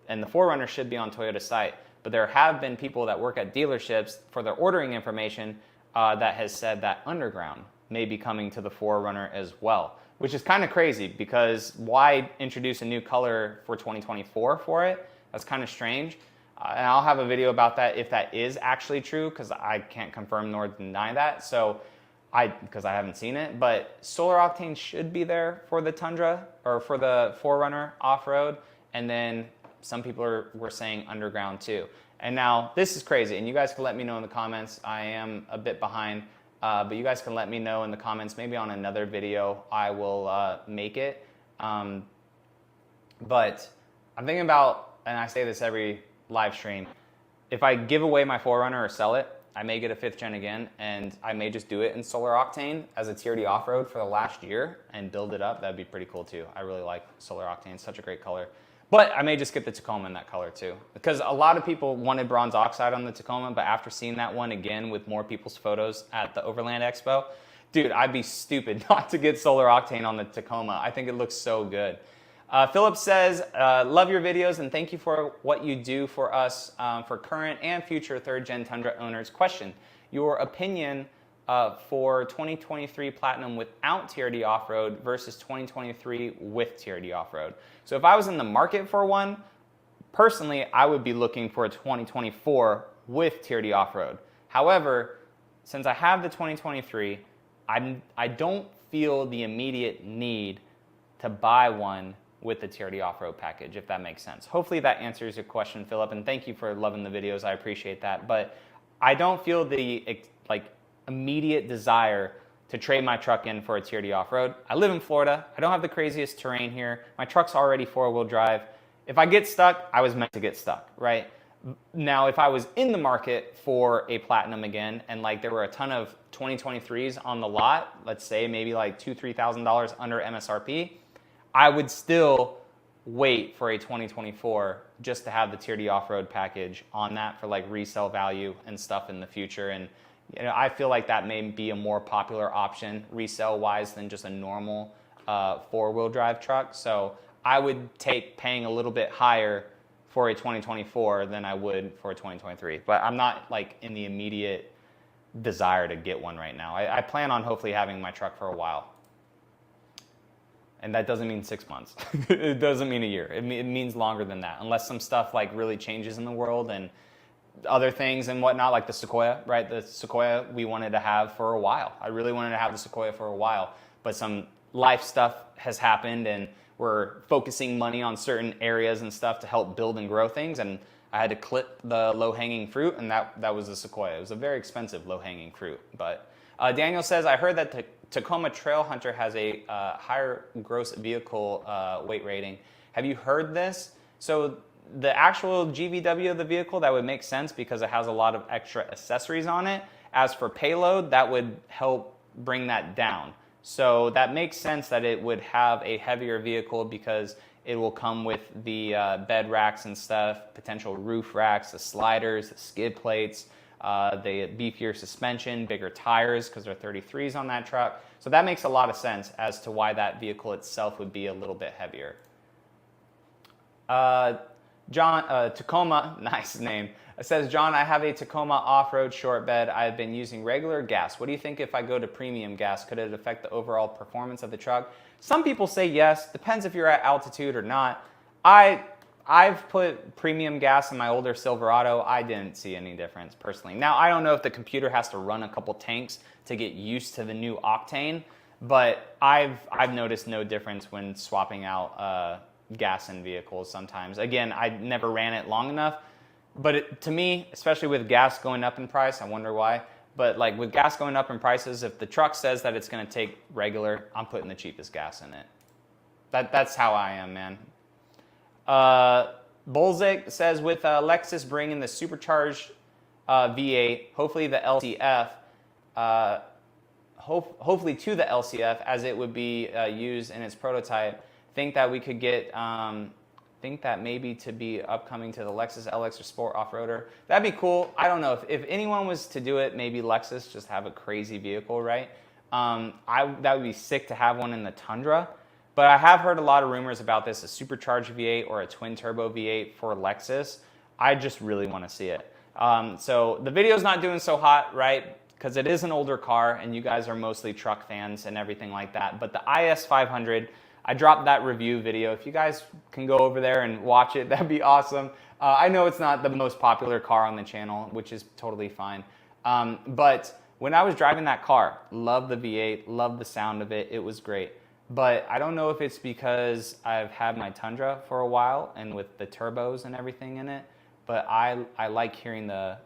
And the 4Runner should be on Toyota's site. But there have been people that work at dealerships for their ordering information that has said that underground may be coming to the 4Runner as well, which is kind of crazy because why introduce a new color for 2024 for it? That's kind of strange. And I'll have a video about that if that is actually true, because I can't confirm nor deny that. So because I haven't seen it, but solar octane should be there for the Tundra or for the 4Runner off-road. And then some people were saying underground too. And now this is crazy, and you guys can let me know in the comments. I am a bit behind, but you guys can let me know in the comments. Maybe on another video I will make it. But I'm thinking about, and I say this every live stream, if I give away my 4Runner or sell it, I may get a 5th gen again, and I may just do it in solar octane as a TRD off-road for the last year and build it up. That'd be pretty cool too. I really like solar octane, it's such a great color. But I may just get the Tacoma in that color too, because a lot of people wanted bronze oxide on the Tacoma, but after seeing that one again with more people's photos at the Overland Expo, dude, I'd be stupid not to get solar octane on the Tacoma. I think it looks so good. Philip says, love your videos and thank you for what you do for us, for current and future 3rd gen Tundra owners. Question, your opinion for 2023 Platinum without TRD off-road versus 2023 with TRD off-road. So if I was in the market for one, personally, I would be looking for a 2024 with TRD off-road. However, since I have the 2023, I don't feel the immediate need to buy one with the TRD off-road package, if that makes sense. Hopefully that answers your question, Philip, and thank you for loving the videos. I appreciate that. But I don't feel the immediate desire to trade my truck in for a TRD off-road. I live in Florida. I don't have the craziest terrain here. My truck's already 4-wheel drive. If I get stuck, I was meant to get stuck, right? Now, if I was in the market for a Platinum again, and like there were a ton of 2023s on the lot, let's say maybe like $2,000, $3,000 under MSRP, I would still wait for a 2024 just to have the TRD off-road package on that for like resale value and stuff in the future. And you know, I feel like that may be a more popular option resale-wise than just a normal 4-wheel drive truck. So I would take paying a little bit higher for a 2024 than I would for a 2023. But I'm not like in the immediate desire to get one right now. I plan on hopefully having my truck for a while. And that doesn't mean 6 months. It doesn't mean a year. It means longer than that, unless some stuff like really changes in the world and other things and whatnot, like the Sequoia, right? The Sequoia we wanted to have for a while. I really wanted to have the Sequoia for a while, but some life stuff has happened and we're focusing money on certain areas and stuff to help build and grow things, and I had to clip the low-hanging fruit, and that was the Sequoia. It was a very expensive low-hanging fruit. But Daniel says, I heard that the Tacoma Trail Hunter has a higher gross vehicle weight rating. Have you heard this? So the actual GVW of the vehicle, that would make sense because it has a lot of extra accessories on it. As for payload, that would help bring that down. So that makes sense that it would have a heavier vehicle because it will come with the bed racks and stuff, potential roof racks, the sliders, the skid plates, the beefier suspension, bigger tires because there are 33s on that truck. So that makes a lot of sense as to why that vehicle itself would be a little bit heavier. John, Tacoma, nice name. It says, John, I have a Tacoma off-road short bed. I've been using regular gas. What do you think if I go to premium gas? Could it affect the overall performance of the truck? Some people say yes. Depends if you're at altitude or not. I've put premium gas in my older Silverado. I didn't see any difference personally. Now, I don't know if the computer has to run a couple tanks to get used to the new octane, but I've noticed no difference when swapping out gas in vehicles sometimes. Again, I never ran it long enough, but to me, especially with gas going up in price, I wonder why, but like with gas going up in prices, if the truck says that it's going to take regular, I'm putting the cheapest gas in it. That's how I am, man. Bolzik says, with Lexus bringing the supercharged V8, hopefully the LCF, hopefully to the LCF as it would be used in its prototype, think that we could get think that maybe to be upcoming to the Lexus LX or Sport off-roader. That'd be cool. I don't know if anyone was to do it, maybe Lexus, just have a crazy vehicle, right? That would be sick to have one in the Tundra. But I have heard a lot of rumors about this, a supercharged V8 or a twin turbo V8 for Lexus. I just really want to see it. So the video's not doing so hot, right? Because it is an older car and you guys are mostly truck fans and everything like that. But the IS 500, I dropped that review video. If you guys can go over there and watch it, that'd be awesome. I know it's not the most popular car on the channel, which is totally fine. But when I was driving that car, loved the V8, loved the sound of it. It was great. But I don't know if it's because I've had my Tundra for a while and with the turbos and everything in it, but I like hearing the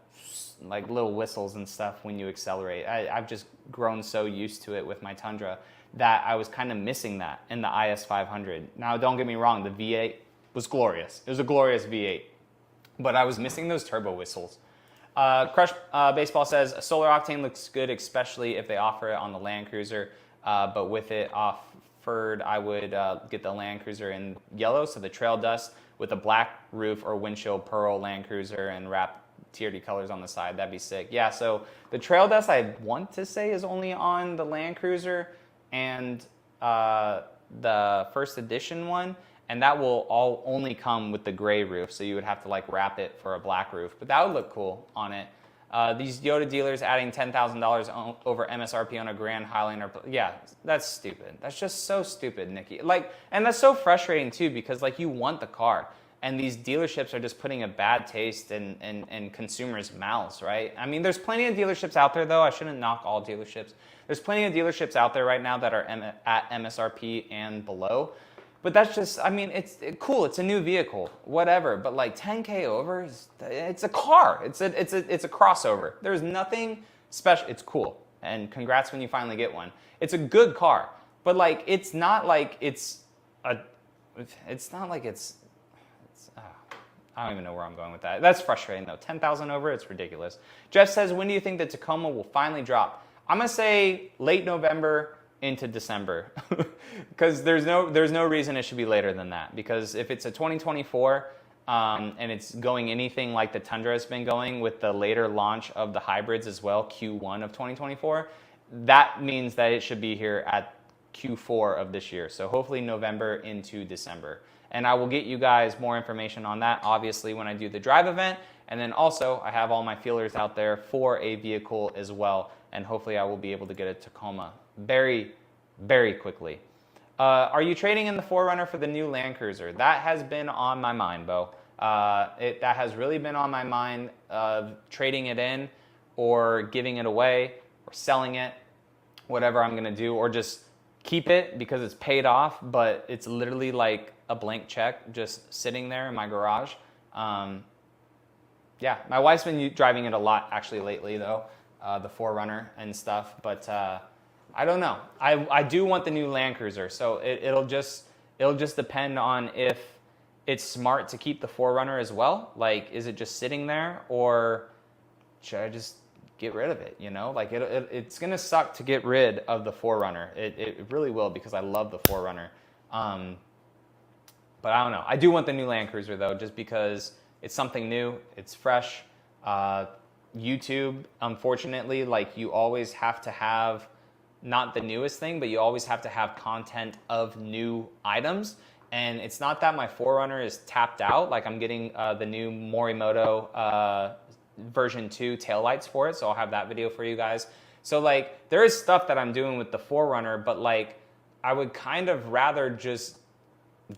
like little whistles and stuff when you accelerate. I've just grown so used to it with my Tundra that I was kind of missing that in the IS 500. Now, don't get me wrong, the V8 was glorious. It was a glorious V8, but I was missing those turbo whistles. Crush Baseball says, solar octane looks good, especially if they offer it on the Land Cruiser, but with it offered, I would get the Land Cruiser in yellow, so the trail dust with a black roof or windshield pearl Land Cruiser and wrap TRD colors on the side. That'd be sick. Yeah, so the trail dust I want to say is only on the Land Cruiser and the first edition one, and that will all only come with the gray roof, so you would have to like wrap it for a black roof, but that would look cool on it. These Yoda dealers adding $10,000 over MSRP on a Grand Highlander, yeah, that's stupid. That's just so stupid, Nikki. Like, and that's so frustrating too, because like you want the car, and these dealerships are just putting a bad taste in consumers' mouths, right? I mean, there's plenty of dealerships out there, though. I shouldn't knock all dealerships. There's plenty of dealerships out there right now that are at MSRP and below. But that's just, I mean, it's cool. It's a new vehicle, whatever. But like 10K over, it's a car. It's a crossover. There's nothing special. It's cool. And congrats when you finally get one. It's a good car. But like, it's not like it's I don't even know where I'm going with that. That's frustrating though. 10,000 over, it's ridiculous. Jeff says, when do you think the Tacoma will finally drop? I'm gonna say late November into December, because there's no reason it should be later than that. Because if it's a 2024 and it's going anything like the Tundra has been going with the later launch of the hybrids as well, Q1 of 2024, that means that it should be here at Q4 of this year. So hopefully November into December. And I will get you guys more information on that, obviously, when I do the drive event. And then also, I have all my feelers out there for a vehicle as well. And hopefully I will be able to get a Tacoma very, very quickly. Are you trading in the 4Runner for the new Land Cruiser? That has been on my mind, Bo. That has really been on my mind, of trading it in or giving it away or selling it, whatever I'm gonna do, or just keep it because it's paid off, but it's literally like a blank check just sitting there in my garage. Yeah, my wife's been driving it a lot actually lately though, the 4Runner and stuff, but I don't know. I do want the new Land Cruiser, so it'll just depend on if it's smart to keep the 4Runner as well. Like, is it just sitting there, or should I just get rid of it, you know? Like, it's gonna suck to get rid of the 4Runner. It really will, because I love the 4Runner. But I don't know. I do want the new Land Cruiser though, just because it's something new, it's fresh. YouTube, unfortunately, like, you always have to have not the newest thing, but you always have to have content of new items. And it's not that my 4Runner is tapped out. Like, I'm getting the new Morimoto version 2 taillights for it, so I'll have that video for you guys. So like, there is stuff that I'm doing with the 4Runner, but like, I would kind of rather just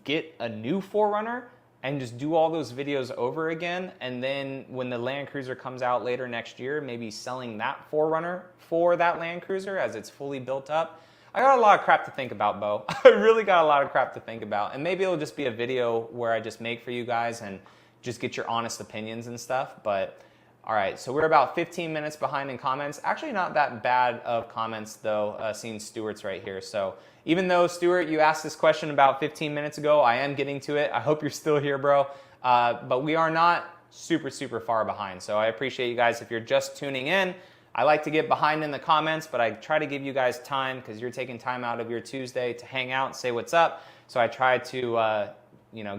get a new 4Runner and just do all those videos over again, and then when the Land Cruiser comes out later next year, maybe selling that 4Runner for that Land Cruiser as it's fully built up. I got a lot of crap to think about, Bo. I really got a lot of crap to think about, and maybe it'll just be a video where I just make for you guys and just get your honest opinions and stuff. But all right, so we're about 15 minutes behind in comments. Actually not that bad of comments though, seeing Stuart's right here. So even though, Stuart, you asked this question about 15 minutes ago, I am getting to it. I hope you're still here, bro. But we are not super, super far behind. So I appreciate you guys. If you're just tuning in, I like to get behind in the comments, but I try to give you guys time because you're taking time out of your Tuesday to hang out and say what's up. So I try to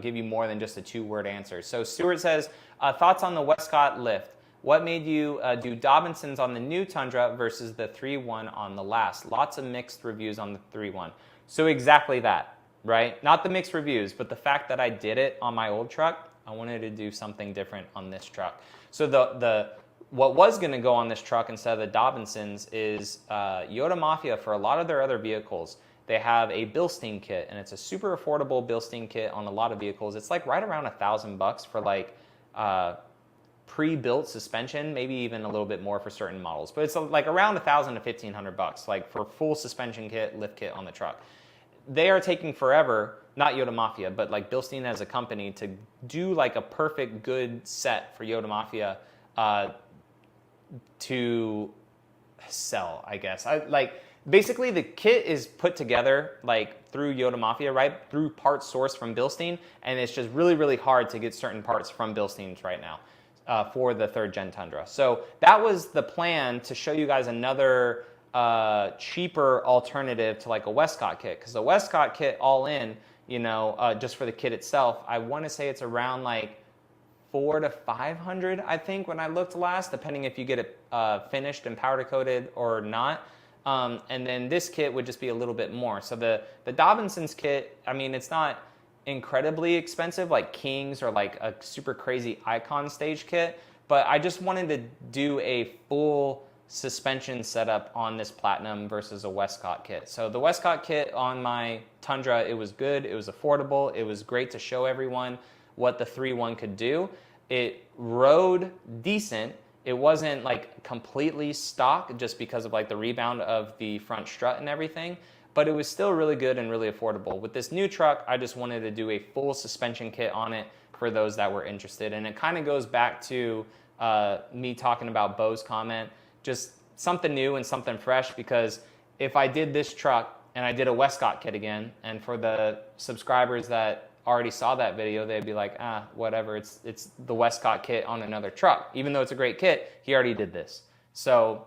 give you more than just a 2-word answer. So Stuart says, thoughts on the Westcott lift. What made you do Dobinson's on the new Tundra versus the 3.1 on the last? Lots of mixed reviews on the 3.1. So exactly that, right? Not the mixed reviews, but the fact that I did it on my old truck, I wanted to do something different on this truck. So what was going to go on this truck instead of the Dobinson's is Yoda Mafia. For a lot of their other vehicles, they have a Bilstein kit, and it's a super affordable Bilstein kit on a lot of vehicles. It's like right around $1,000 for like pre-built suspension, maybe even a little bit more for certain models. But it's like around $1,000 to $1,500, like for full suspension kit, lift kit on the truck. They are taking forever, not Yoda Mafia, but like Bilstein as a company, to do like a perfect good set for Yoda Mafia to sell, I guess. Basically the kit is put together like through Yoda Mafia, right? Through parts sourced from Bilstein, and it's just really, really hard to get certain parts from Bilstein's right now for the 3rd gen Tundra. So that was the plan, to show you guys another cheaper alternative to like a Westcott kit, because the Westcott kit all in, just for the kit itself, I want to say it's around like $400 to $500, I think, when I looked last, depending if you get it finished and powder coated or not. And then this kit would just be a little bit more. So the Dobinson's kit, I mean, it's not incredibly expensive like King's or like a super crazy Icon stage kit, but I just wanted to do a full suspension setup on this Platinum versus a Westcott kit. So the Westcott kit on my Tundra, it was good, it was affordable, it was great to show everyone what the 3.1 could do. It rode decent. It wasn't like completely stock just because of like the rebound of the front strut and everything, but it was still really good and really affordable. With this new truck, I just wanted to do a full suspension kit on it for those that were interested. And it kind of goes back to me talking about Bo's comment, just something new and something fresh, because if I did this truck and I did a Westcott kit again, and for the subscribers that already saw that video, they'd be like, whatever, it's the Westcott kit on another truck. Even though it's a great kit, he already did this. So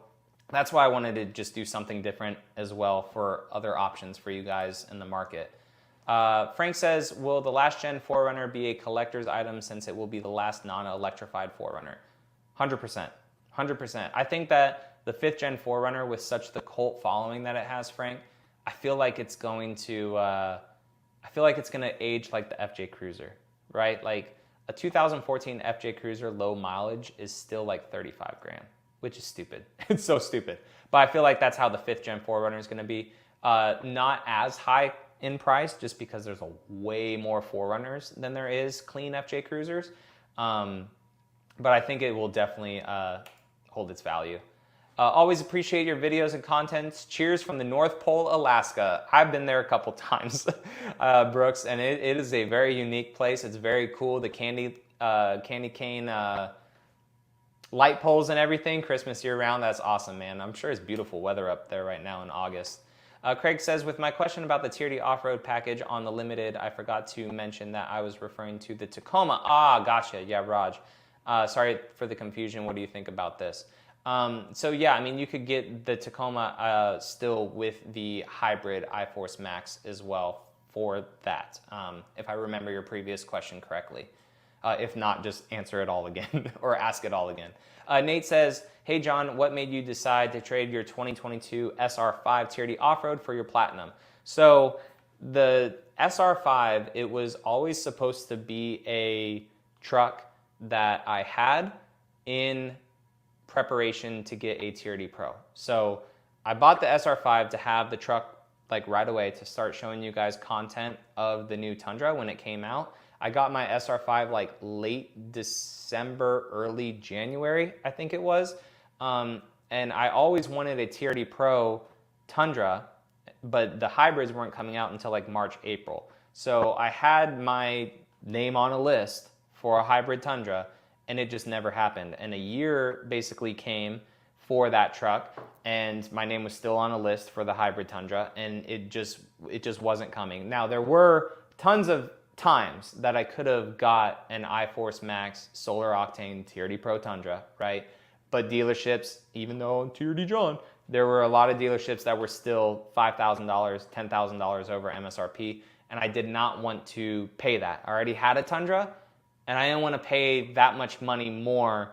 that's why I wanted to just do something different as well for other options for you guys in the market. Frank says, will the last gen 4Runner be a collector's item since it will be the last non-electrified 4Runner? 100%. 100%. I think that the 5th gen 4Runner, with such the cult following that it has, Frank, I feel like it's going to age like the FJ Cruiser, right? Like a 2014 FJ Cruiser low mileage is still like 35 grand, which is stupid. It's so stupid. But I feel like that's how the 5th gen 4Runner is going to be. Not as high in price, just because there's a way more 4Runners than there is clean FJ Cruisers. But I think it will definitely hold its value. Always appreciate your videos and contents. Cheers from the North Pole, Alaska. I've been there a couple times, Brooks, and it is a very unique place. It's very cool. The candy cane light poles and everything, Christmas year round. That's awesome, man. I'm sure it's beautiful weather up there right now in August. Craig says, with my question about the Tier D off-road package on the Limited, I forgot to mention that I was referring to the Tacoma. Gotcha. Yeah, Raj. Sorry for the confusion. What do you think about this? So yeah, I mean, you could get the Tacoma still with the hybrid iForce Max as well for that, if I remember your previous question correctly. If not, just answer it all again or ask it all again. Nate says, hey John, what made you decide to trade your 2022 SR5 Tier D off-road for your Platinum? So the SR5, it was always supposed to be a truck that I had in preparation to get a Tier D Pro. So I bought the SR5 to have the truck like right away to start showing you guys content of the new Tundra when it came out. I got my SR5 like late December, early January, I think it was. And I always wanted a Tier D Pro Tundra, but the hybrids weren't coming out until like March, April. So I had my name on a list for a hybrid Tundra, and it just never happened. And a year basically came for that truck, and my name was still on a list for the hybrid Tundra, and it just wasn't coming. Now, there were tons of times that I could have got an iForce Max Solar Octane Tier D Pro Tundra, right? But dealerships, even though on Tier D John, there were a lot of dealerships that were still $5,000, $10,000 over MSRP, and I did not want to pay that. I already had a Tundra, and I didn't want to pay that much money more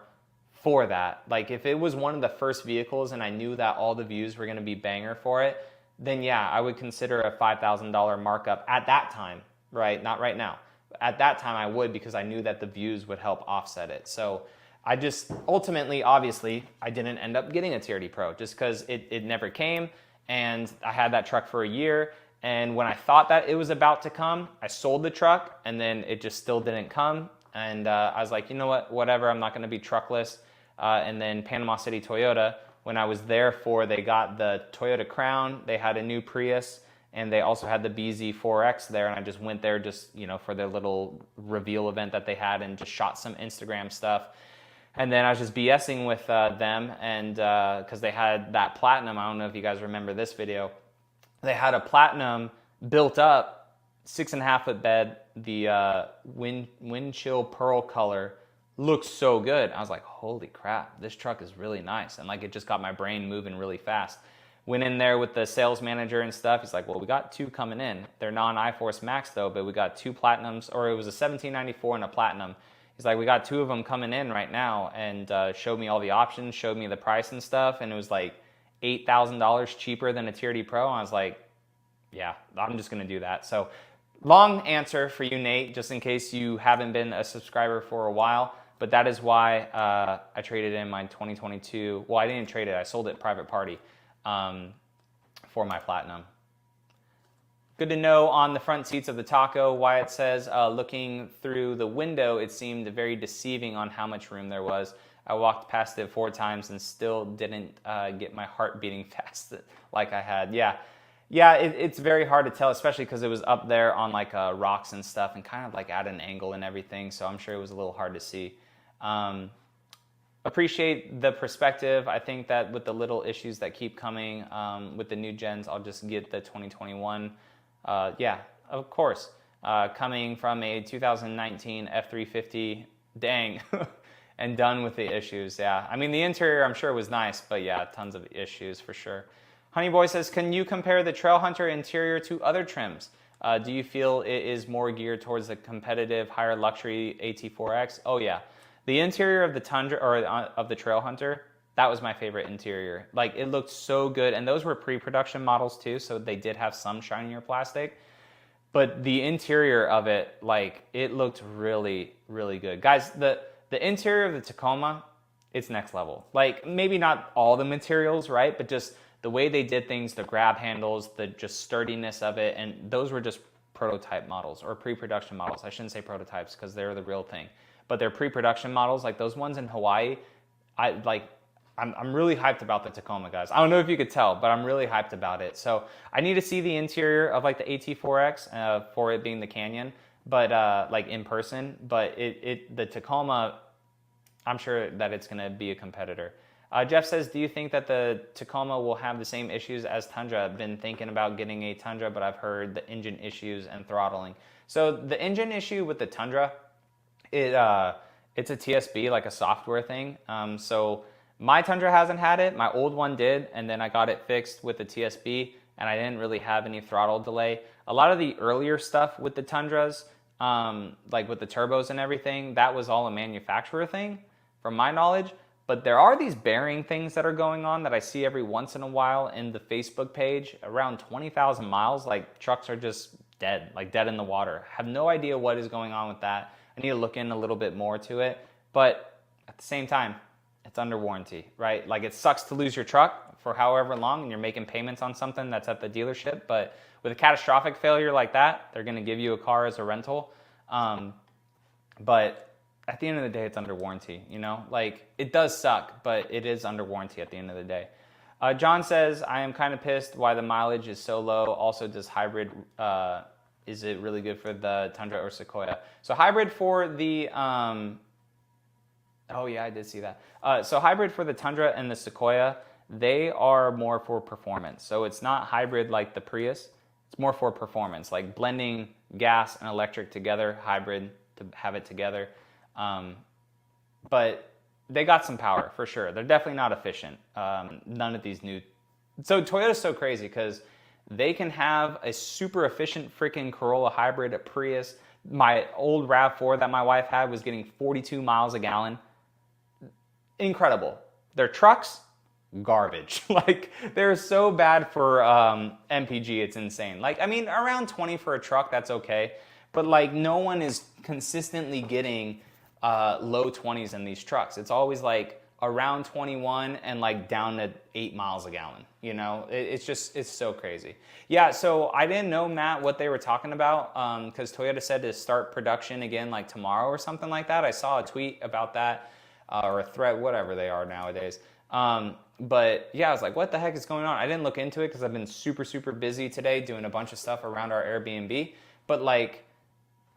for that. Like if it was one of the first vehicles and I knew that all the views were going to be banger for it, then yeah, I would consider a $5,000 markup at that time, right? Not right now. At that time I would, because I knew that the views would help offset it. So I just ultimately, obviously, I didn't end up getting a TRD Pro just because it never came, and I had that truck for a year. And when I thought that it was about to come, I sold the truck, and then it just still didn't come. And I was like, you know what, whatever, I'm not going to be truckless. And then Panama City Toyota, when I was there they got the Toyota Crown, they had a new Prius, and they also had the BZ4X there, and I just went there just, you know, for their little reveal event that they had, and just shot some Instagram stuff. And then I was just BSing with them, and because they had that Platinum, I don't know if you guys remember this video, they had a Platinum built up, 6.5 foot bed, the wind chill pearl color, looks so good. I was like, holy crap, this truck is really nice. And like, it just got my brain moving really fast. Went in there with the sales manager and stuff. He's like, well, we got 2 coming in. They're non-iForce Max though, but we got 2 Platinums, or it was a 1794 and a Platinum. He's like, we got 2 of them coming in right now, and showed me all the options, showed me the price and stuff, and it was like $8,000 cheaper than a TRD Pro. And I was like, yeah, I'm just gonna do that. So long answer for you, Nate, just in case you haven't been a subscriber for a while. But that is why I traded in my 2022. Well, I didn't trade it. I sold it private party for my Platinum. Good to know on the front seats of the Taco why it says, looking through the window, it seemed very deceiving on how much room there was. I walked past it 4 times and still didn't get my heart beating fast like I had. Yeah, it's very hard to tell, especially because it was up there on like rocks and stuff, and kind of like at an angle and everything. So I'm sure it was a little hard to see. Appreciate the perspective. I think that with the little issues that keep coming with the new gens, I'll just get the 2021. Yeah, of course. Coming from a 2019 F350, dang, and done with the issues. Yeah, I mean, the interior I'm sure was nice, but yeah, tons of issues for sure. Honeyboy says, can you compare the Trailhunter interior to other trims? Do you feel it is more geared towards the competitive, higher luxury AT4X? Oh yeah. The interior of the Tundra, or of the Trailhunter, that was my favorite interior. Like, it looked so good, and those were pre-production models too, so they did have some shinier plastic. But the interior of it, like, it looked really, really good. Guys, the interior of the Tacoma, it's next level. Like, maybe not all the materials, right? But just the way they did things, the grab handles, the just sturdiness of it, and those were just prototype models or pre-production models. I shouldn't say prototypes because they're the real thing. But they're pre-production models, like those ones in Hawaii. I'm really hyped about the Tacoma, guys. I don't know if you could tell, but I'm really hyped about it. So I need to see the interior of like the AT4X for it being the Canyon, but like in person. But the Tacoma, I'm sure that it's gonna be a competitor. Jeff says, do you think that the Tacoma will have the same issues as Tundra? I've been thinking about getting a Tundra, but I've heard the engine issues and throttling. So the engine issue with the Tundra, it's a TSB, like a software thing. So my Tundra hasn't had it. My old one did, and then I got it fixed with the TSB, and I didn't really have any throttle delay. A lot of the earlier stuff with the Tundras, like with the turbos and everything, that was all a manufacturer thing, from my knowledge. But there are these bearing things that are going on that I see every once in a while in the Facebook page. Around 20,000 miles, like trucks are just dead, like dead in the water. Have no idea what is going on with that. I need to look in a little bit more to it. But at the same time, it's under warranty, right? Like, it sucks to lose your truck for however long and you're making payments on something that's at the dealership. But with a catastrophic failure like that, they're going to give you a car as a rental. But at the end of the day, it's under warranty, you know? Like, it does suck, but it is under warranty at the end of the day. John says, I am kind of pissed why the mileage is so low. Also, does hybrid, is it really good for the Tundra or Sequoia? So hybrid for the, oh yeah, I did see that. So hybrid for the Tundra and the Sequoia, they are more for performance. So it's not hybrid like the Prius. It's more for performance, like blending gas and electric together, hybrid to have it together. But they got some power for sure. They're definitely not efficient. None of these new. So Toyota's so crazy because They can have a super efficient freaking Corolla hybrid, a Prius. My old RAV4 that my wife had was getting 42 miles a gallon. Incredible. Their trucks, garbage. Like, they're so bad for MPG, it's insane. Like, I mean, around 20 for a truck, that's okay. But like, no one is consistently getting low 20s in these trucks. It's always like around 21 and like down to 8 miles a gallon. You know, it's just, it's so crazy. Yeah, so I didn't know, Matt, what they were talking about because Toyota said to start production again like tomorrow or something like that. I saw a tweet about that or a thread, whatever they are nowadays. But yeah, I was like, what the heck is going on? I didn't look into it because I've been super, super busy today doing a bunch of stuff around our Airbnb. But like,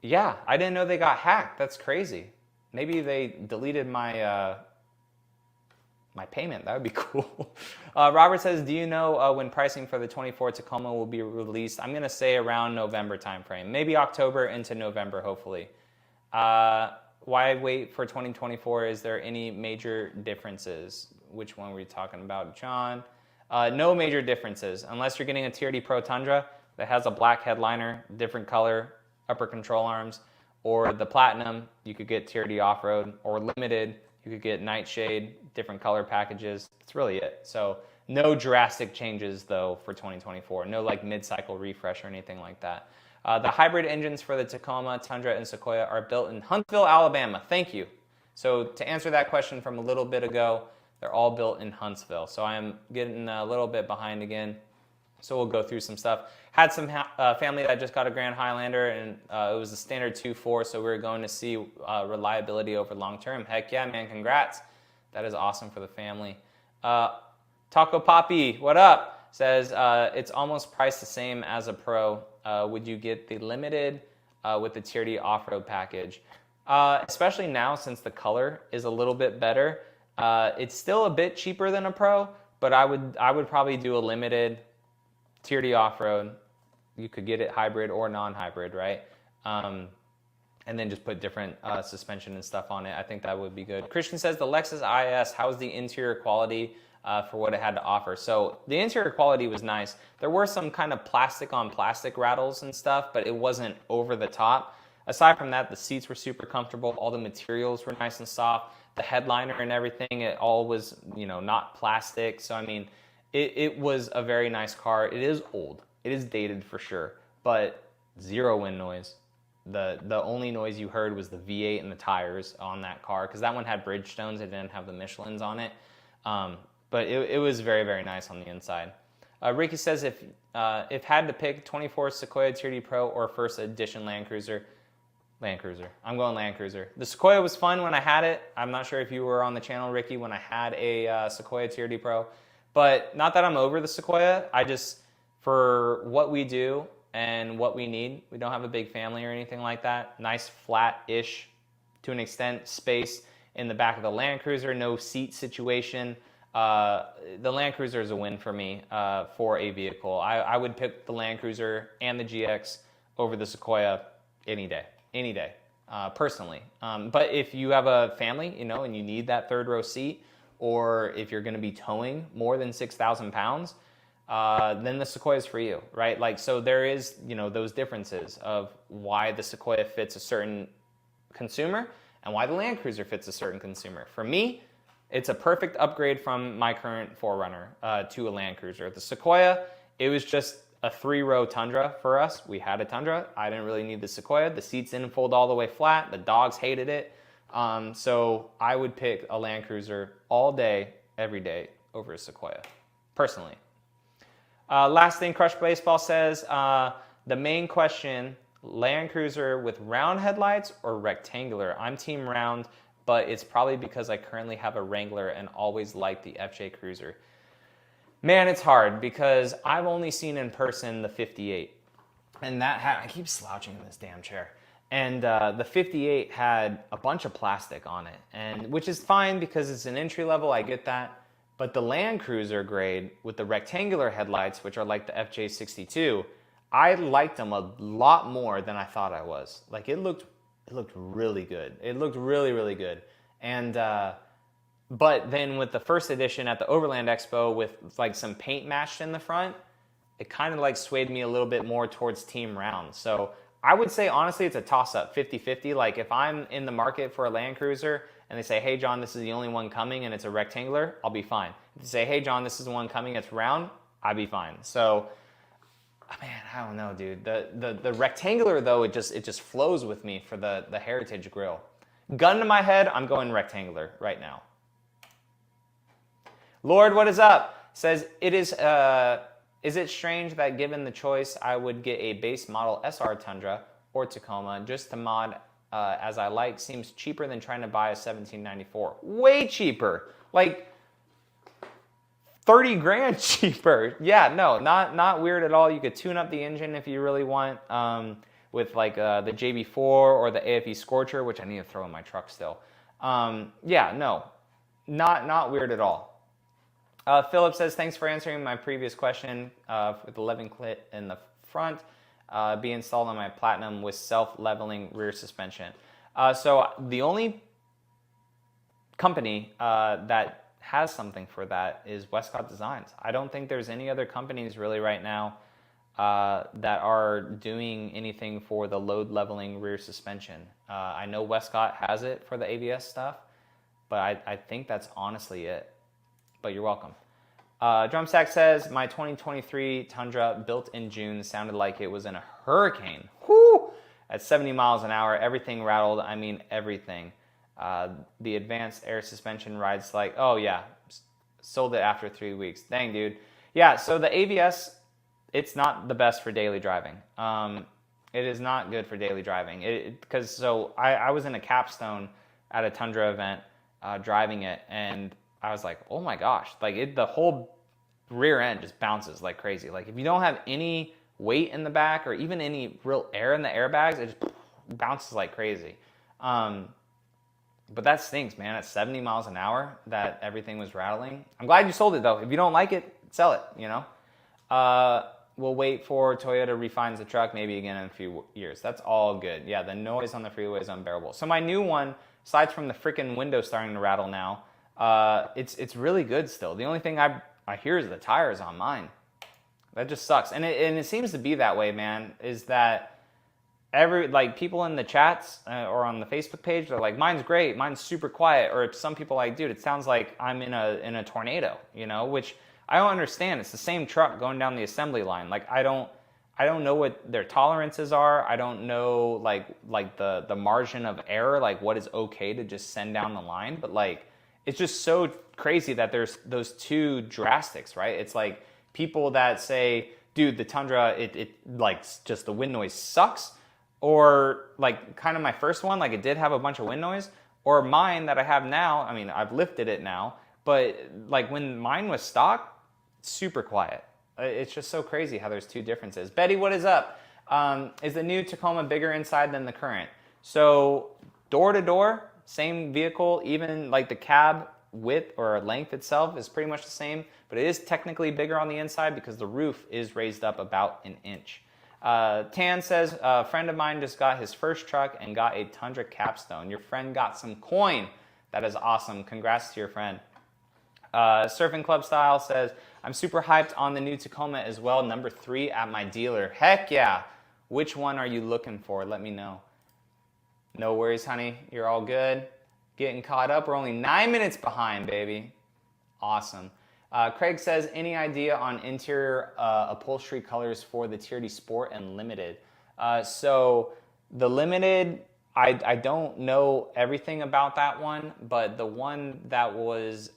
yeah, I didn't know they got hacked. That's crazy. Maybe they deleted my my payment. That would be cool. Robert says, do you know when pricing for the 24 Tacoma will be released? I'm going to say around November timeframe. Maybe October into November, hopefully. Why wait for 2024? Is there any major differences? Which one were you talking about, John? No major differences, unless you're getting a TRD Pro Tundra that has a black headliner, different color, upper control arms, or the Platinum, you could get TRD Off-Road, or Limited, you could get Nightshade, different color packages. That's really it. So no drastic changes though for 2024. No like mid-cycle refresh or anything like that. The hybrid engines for the Tacoma, Tundra, and Sequoia are built in Huntsville, Alabama. Thank you. So to answer that question from a little bit ago, they're all built in Huntsville. So I'm getting a little bit behind again. So we'll go through some stuff. Had some family that just got a Grand Highlander, and it was a standard 2.4, so we were going to see reliability over long term. Heck yeah, man, congrats. That is awesome for the family. Taco Poppy, what up? Says, it's almost priced the same as a Pro. Would you get the Limited with the TRD off-road package? Especially now since the color is a little bit better. It's still a bit cheaper than a Pro, but I would probably do a Limited TRD off-road. You could get it hybrid or non-hybrid, right? And then just put different suspension and stuff on it. I think that would be good. Christian says, the Lexus IS, how's the interior quality for what it had to offer? So the interior quality was nice. There were some kind of plastic on plastic rattles and stuff, but it wasn't over the top. Aside from that, the seats were super comfortable. All the materials were nice and soft. The headliner and everything, it all was, you know, not plastic. So I mean, it was a very nice car. It is old. It is dated for sure, but zero wind noise. The only noise you heard was the V8 and the tires on that car, because that one had Bridgestones. It didn't have the Michelins on it. But it was very, very nice on the inside. Ricky says, if had to pick 24 Sequoia TRD Pro or first edition Land Cruiser, I'm going Land Cruiser. The Sequoia was fun when I had it. I'm not sure if you were on the channel, Ricky, when I had a Sequoia TRD Pro. But not that I'm over the Sequoia. I just, for what we do and what we need, we don't have a big family or anything like that. Nice flat-ish, to an extent, space in the back of the Land Cruiser. No seat situation. The Land Cruiser is a win for me for a vehicle. I would pick the Land Cruiser and the GX over the Sequoia any day, personally. But if you have a family, you know, and you need that third row seat, or if you're going to be towing more than 6,000 pounds, then the Sequoia is for you, right? Like, so there is, you know, those differences of why the Sequoia fits a certain consumer and why the Land Cruiser fits a certain consumer. For me, it's a perfect upgrade from my current 4Runner to a Land Cruiser. The Sequoia, it was just a 3-row Tundra for us. We had a Tundra. I didn't really need the Sequoia. The seats didn't fold all the way flat. The dogs hated it. So I would pick a Land Cruiser all day, every day over a Sequoia, personally. Last thing, Crush Baseball says, the main question, Land Cruiser with round headlights or rectangular? I'm team round, but it's probably because I currently have a Wrangler and always liked the FJ Cruiser. Man, it's hard because I've only seen in person the 58. And that had, I keep slouching in this damn chair. And the 58 had a bunch of plastic on it, and which is fine because it's an entry level, I get that. But the Land Cruiser grade with the rectangular headlights, which are like the FJ62, I liked them a lot more than I thought I was. Like, it looked really good. It looked really, really good. And but then with the first edition at the Overland Expo with like some paint matched in the front, it kind of like swayed me a little bit more towards Team Round. So I would say, honestly, it's a toss-up, 50-50. Like, if I'm in the market for a Land Cruiser and they say, hey, John, this is the only one coming and it's a rectangular, I'll be fine. If they say, hey, John, this is the one coming, it's round, I'd be fine. So, man, I don't know, dude. The rectangular, though, it just flows with me for the Heritage grill. Gun to my head, I'm going rectangular right now. Lord, what is up? Says, is it strange that given the choice, I would get a base model SR Tundra or Tacoma just to mod as I like? Seems cheaper than trying to buy a 1794. Way cheaper. Like 30 grand cheaper. Yeah, no, not weird at all. You could tune up the engine if you really want with like the JB4 or the AFE Scorcher, which I need to throw in my truck still. Yeah, no, not weird at all. Philip says, thanks for answering my previous question with the leveling kit in the front. Be installed on my Platinum with self-leveling rear suspension. So the only company that has something for that is Westcott Designs. I don't think there's any other companies really right now that are doing anything for the load leveling rear suspension. I know Westcott has it for the ABS stuff, but I think that's honestly it. But you're welcome. Drumstack says, my 2023 Tundra built in June sounded like it was in a hurricane. Whoo! At 70 miles an hour, everything rattled. I mean, everything. The advanced air suspension rides like, oh yeah, sold it after 3 weeks. Dang, dude. Yeah, so the ABS, it's not the best for daily driving. It is not good for daily driving. Because I was in a capstone at a Tundra event driving it, and I was like, oh my gosh, like the whole rear end just bounces like crazy. Like if you don't have any weight in the back or even any real air in the airbags, it just bounces like crazy. But that stinks, man. At 70 miles an hour, that everything was rattling. I'm glad you sold it though. If you don't like it, sell it, you know? We'll wait for Toyota refines the truck maybe again in a few years. That's all good. Yeah, the noise on the freeway is unbearable. So my new one, aside from the freaking window starting to rattle now, it's really good still. The only thing I hear is the tires on mine. That just sucks. And it seems to be that way, man, is that people in the chats or on the Facebook page, they're like, mine's great, mine's super quiet. Or some people like, dude, it sounds like I'm in a tornado, you know, which I don't understand. It's the same truck going down the assembly line. Like I don't know what their tolerances are. I don't know like the margin of error, like what is okay to just send down the line. But like, it's just so crazy that there's those two drastics, right? It's like people that say, dude, the Tundra, it like just the wind noise sucks. Or like kind of my first one, like it did have a bunch of wind noise. Or mine that I have now, I mean, I've lifted it now, but like when mine was stock, super quiet. It's just so crazy how there's two differences. Betty, what is up? Is the new Tacoma bigger inside than the current? So door to door, same vehicle, even like the cab width or length itself is pretty much the same, but it is technically bigger on the inside because the roof is raised up about an inch. Tan says, a friend of mine just got his first truck and got a Tundra capstone. Your friend got some coin. That is awesome. Congrats to your friend. Surfing Club Style says, I'm super hyped on the new Tacoma as well. Number 3 at my dealer. Heck yeah. Which one are you looking for? Let me know. No worries, honey. You're all good. Getting caught up. We're only 9 minutes behind, baby. Awesome. Craig says, any idea on interior upholstery colors for the TRD Sport and Limited? So the Limited, I don't know everything about that one, but the one that was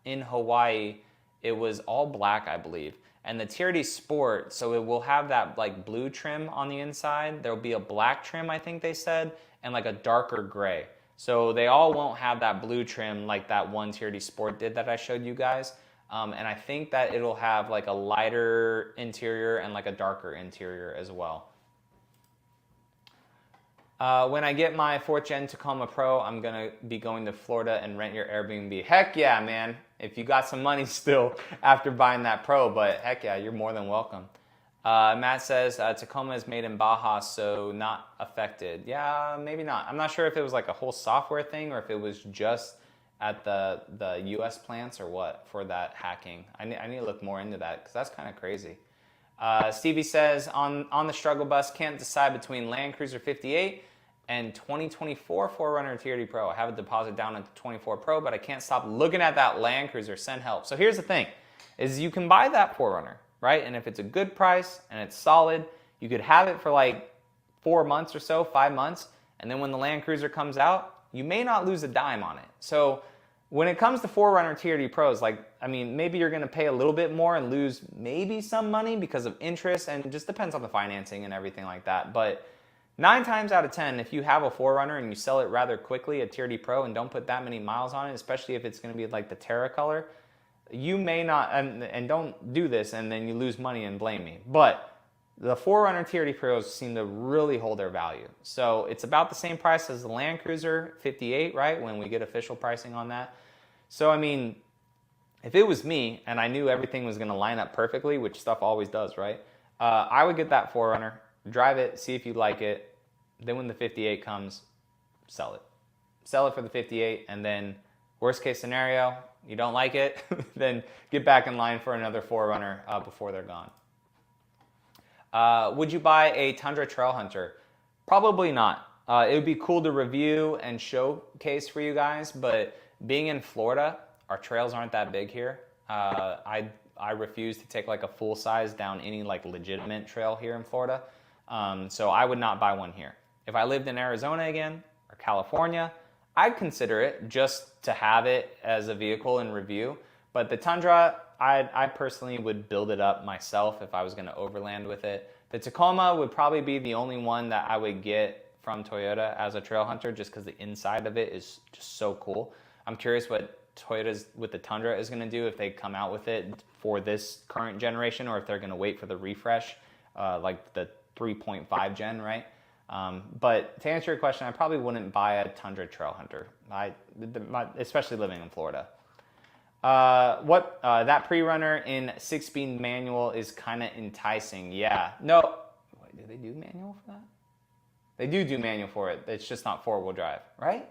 in Hawaii, it was all black, I believe. And the TRD Sport, so it will have that like blue trim on the inside. There'll be a black trim, I think they said, and like a darker gray. So they all won't have that blue trim like that one TRD Sport did that I showed you guys. And I think that it'll have like a lighter interior and like a darker interior as well. When I get my 4th Gen Tacoma Pro, I'm going to be going to Florida and rent your Airbnb. Heck yeah, man. If you got some money still after buying that Pro, but heck yeah, you're more than welcome. Matt says, Tacoma is made in Baja, so not affected. Yeah, maybe not. I'm not sure if it was like a whole software thing or if it was just at the US plants or what for that hacking. I need to look more into that because that's kind of crazy. Stevie says, on the struggle bus, can't decide between Land Cruiser 58 and 2024 4Runner TRD Pro. I have a deposit down at the 24 Pro, but I can't stop looking at that Land Cruiser. Send help. So here's the thing, is you can buy that 4Runner, right? And if it's a good price and it's solid, you could have it for like 4 months or so, 5 months, and then when the Land Cruiser comes out, you may not lose a dime on it. So when it comes to 4Runner TRD Pros, like, I mean, maybe you're gonna pay a little bit more and lose maybe some money because of interest, and it just depends on the financing and everything like that. But 9 times out of 10, if you have a 4Runner and you sell it rather quickly, a TRD Pro, and don't put that many miles on it, especially if it's gonna be like the Terra color, you may not, and don't do this and then you lose money and blame me. But the 4Runner TRD Pros seem to really hold their value. So it's about the same price as the Land Cruiser 58, right? When we get official pricing on that. So, I mean, if it was me and I knew everything was gonna line up perfectly, which stuff always does, right? I would get that 4Runner, drive it, see if you like it. Then when the 58 comes, sell it. Sell it for the 58, and then worst case scenario, you don't like it, then get back in line for another 4Runner before they're gone. Would you buy a Tundra Trail Hunter? Probably not. It would be cool to review and showcase for you guys, but being in Florida, our trails aren't that big here. I refuse to take like a full size down any like legitimate trail here in Florida. So I would not buy one here. If I lived in Arizona again or California, I'd consider it just to have it as a vehicle and review. But the Tundra, I personally would build it up myself if I was gonna overland with it. The Tacoma would probably be the only one that I would get from Toyota as a trail hunter, just because the inside of it is just so cool. I'm curious what Toyota's with the Tundra is gonna do if they come out with it for this current generation, or if they're gonna wait for the refresh, like the 3.5 gen, right? But to answer your question, I probably wouldn't buy a Tundra Trail Hunter, especially living in Florida. That pre-runner in 6-speed manual is kind of enticing. Yeah. No. Wait, do they do manual for that? They do manual for it. It's just not 4-wheel drive, right?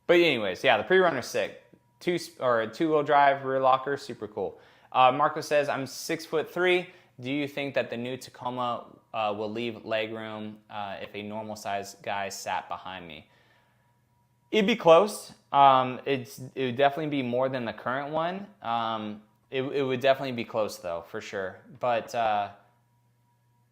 But anyways, yeah, the pre-runner's sick. Two-wheel drive, rear locker, super cool. Marco says, I'm 6'3". Do you think that the new Tacoma will leave legroom if a normal size guy sat behind me? It'd be close. It would definitely be more than the current one. It would definitely be close though, for sure. But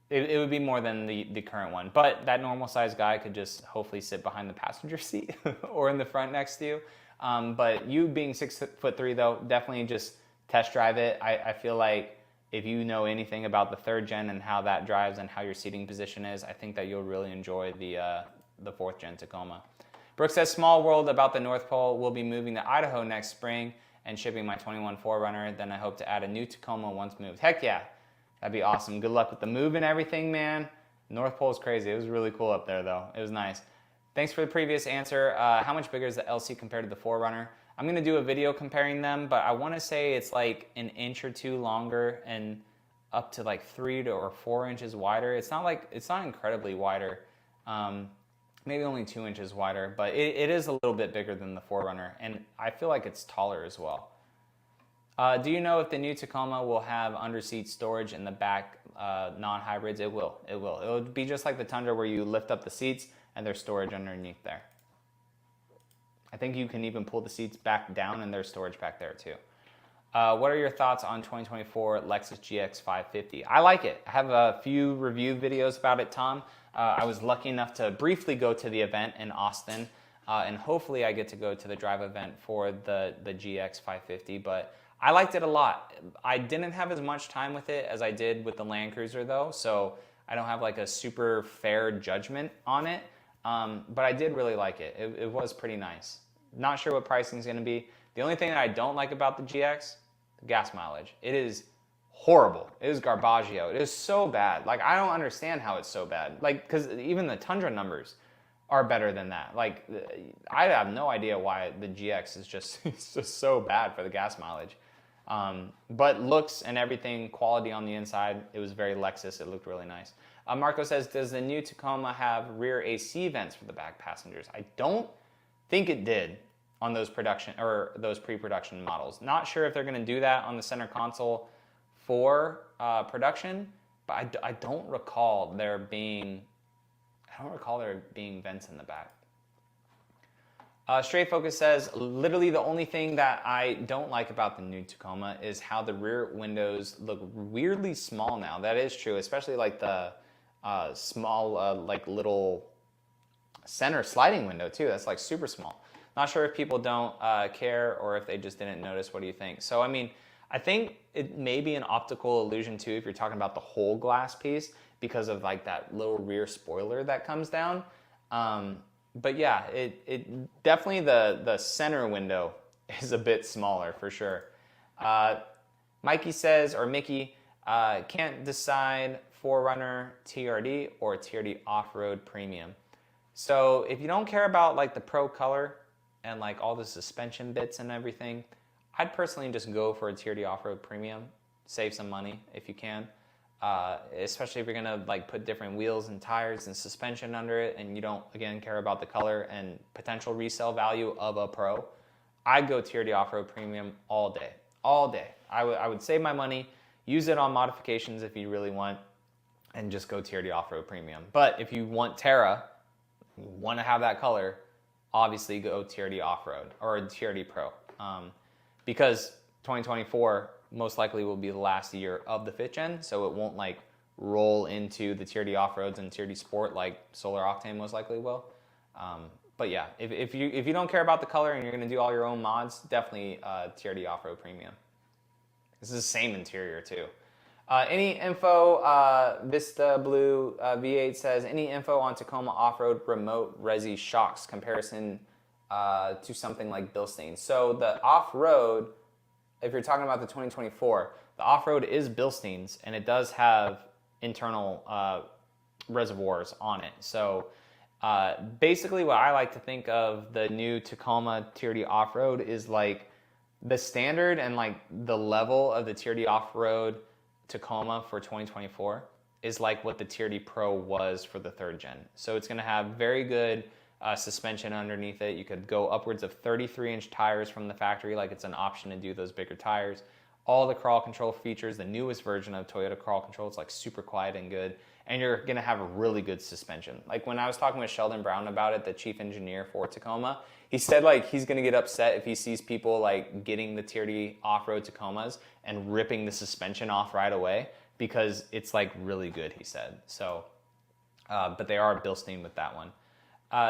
it would be more than the current one. But that normal size guy could just hopefully sit behind the passenger seat or in the front next to you. But you being 6'3" though, definitely just test drive it. I feel like if you know anything about the 3rd gen and how that drives and how your seating position is, I think that you'll really enjoy the 4th gen Tacoma. Brooke says, small world about the North Pole. We'll be moving to Idaho next spring and shipping my 21 4Runner. Then I hope to add a new Tacoma once moved. Heck yeah, that'd be awesome. Good luck with the move and everything, man. North Pole is crazy. It was really cool up there, though. It was nice. Thanks for the previous answer. How much bigger is the LC compared to the 4Runner? I'm going to do a video comparing them, but I want to say it's like an inch or two longer and up to like 3 or 4 inches wider. It's not incredibly wider. Maybe only 2 inches wider, but it is a little bit bigger than the 4Runner, and I feel like it's taller as well. Do you know if the new Tacoma will have under-seat storage in the back, non-hybrids? It will. It will. It would be just like the Tundra where you lift up the seats and there's storage underneath there. I think you can even pull the seats back down and there's storage back there too. What are your thoughts on 2024 Lexus GX 550? I like it. I have a few review videos about it, Tom. I was lucky enough to briefly go to the event in Austin, and hopefully I get to go to the drive event for the GX 550, but I liked it a lot. I didn't have as much time with it as I did with the Land Cruiser though, so I don't have like a super fair judgment on it, but I did really like it. It was pretty nice. Not sure what pricing is going to be. The only thing that I don't like about the GX, the gas mileage. It is horrible. It is garbaggio. It is so bad. Like, I don't understand how it's so bad. Like, because even the Tundra numbers are better than that. Like, I have no idea why the GX is just, it's just so bad for the gas mileage. But looks and everything, quality on the inside, it was very Lexus. It looked really nice. Marco says, does the new Tacoma have rear AC vents for the back passengers? I don't think it did on those production or those pre-production models. Not sure if they're going to do that on the center console 2024 production, but I don't recall there being vents in the back. Straight Focus says, literally the only thing that I don't like about the new Tacoma is how the rear windows look weirdly small now. That is true, especially like the small, like little center sliding window too. That's like super small. Not sure if people don't care or if they just didn't notice. What do you think? So, I mean, I think it may be an optical illusion too if you're talking about the whole glass piece because of like that little rear spoiler that comes down. But yeah, it definitely the center window is a bit smaller for sure. Mikey says, or Mickey, can't decide 4Runner TRD or TRD Off-Road Premium. So if you don't care about like the Pro color and like all the suspension bits and everything, I'd personally just go for a TRD Off-Road Premium. Save some money if you can. Especially if you're gonna like put different wheels and tires and suspension under it and you don't, again, care about the color and potential resale value of a Pro, I'd go TRD Off-Road Premium all day. All day. I would save my money, use it on modifications if you really want, and just go TRD Off-Road Premium. But if you want Terra, you want to have that color, obviously go TRD Off-Road or TRD Pro. Because 2024 most likely will be the last year of the 5th gen, so it won't like roll into the TRD Off-Roads and TRD Sport like Solar Octane most likely will. But yeah, if you don't care about the color and you're gonna do all your own mods, definitely TRD Off-Road Premium. This is the same interior too. Any info, Vista Blue V8 says, any info on Tacoma off-road remote resi shocks comparison to something like Bilstein? So the off-road, if you're talking about the 2024, the off-road is Bilstein's, and it does have internal reservoirs on it. So basically what I like to think of the new Tacoma TRD off-road is like the standard and like the level of the TRD off-road Tacoma for 2024 is like what the TRD Pro was for the 3rd gen. So it's gonna have very good suspension underneath it. You could go upwards of 33-inch tires from the factory, like it's an option to do those bigger tires. All the crawl control features, the newest version of Toyota crawl control, it's like super quiet and good. And you're gonna have a really good suspension. Like when I was talking with Sheldon Brown about it, the chief engineer for Tacoma, he said like he's gonna get upset if he sees people like getting the TRD off-road Tacomas and ripping the suspension off right away because it's like really good, he said. So, but they are Bilstein with that one.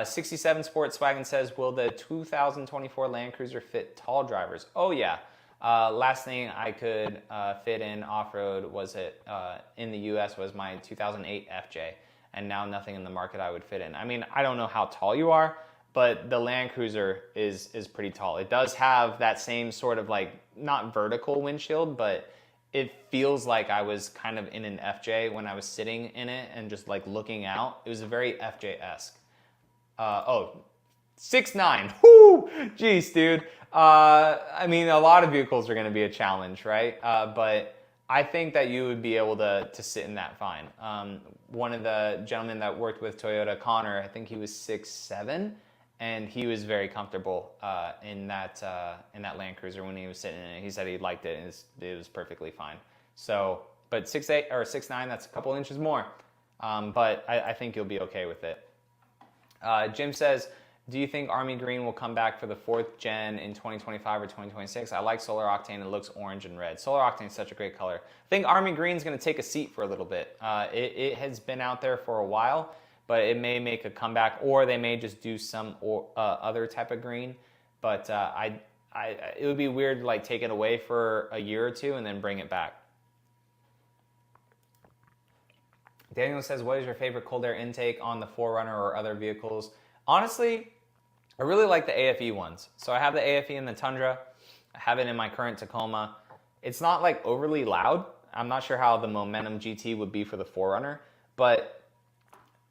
67 Sports Wagon says, will the 2024 Land Cruiser fit tall drivers? Oh yeah. Last thing I could fit in off-road was in the US was my 2008 FJ, and now nothing in the market I would fit in. I mean, I don't know how tall you are, but the Land Cruiser is pretty tall. It does have that same sort of like, not vertical windshield, but it feels like I was kind of in an FJ when I was sitting in it and just like looking out. It was very FJ-esque. 6'9". Whoo! Jeez, dude. I mean, a lot of vehicles are going to be a challenge, right? But I think that you would be able to sit in that fine. One of the gentlemen that worked with Toyota, Connor, I think he was 6'7", and he was very comfortable in that Land Cruiser when he was sitting in it. He said he liked it, and it was perfectly fine. So, but 6'8" or 6'9", that's a couple inches more. But I think you'll be okay with it. Jim says, do you think Army Green will come back for the 4th gen in 2025 or 2026? I like Solar Octane. It looks orange and red. Solar Octane is such a great color. I think Army Green is going to take a seat for a little bit. It has been out there for a while, but it may make a comeback, or they may just do some other type of green. But it would be weird to like take it away for a year or two and then bring it back. Daniel says, what is your favorite cold air intake on the 4Runner or other vehicles? Honestly, I really like the AFE ones. So I have the AFE in the Tundra. I have it in my current Tacoma. It's not like overly loud. I'm not sure how the Momentum GT would be for the 4Runner, but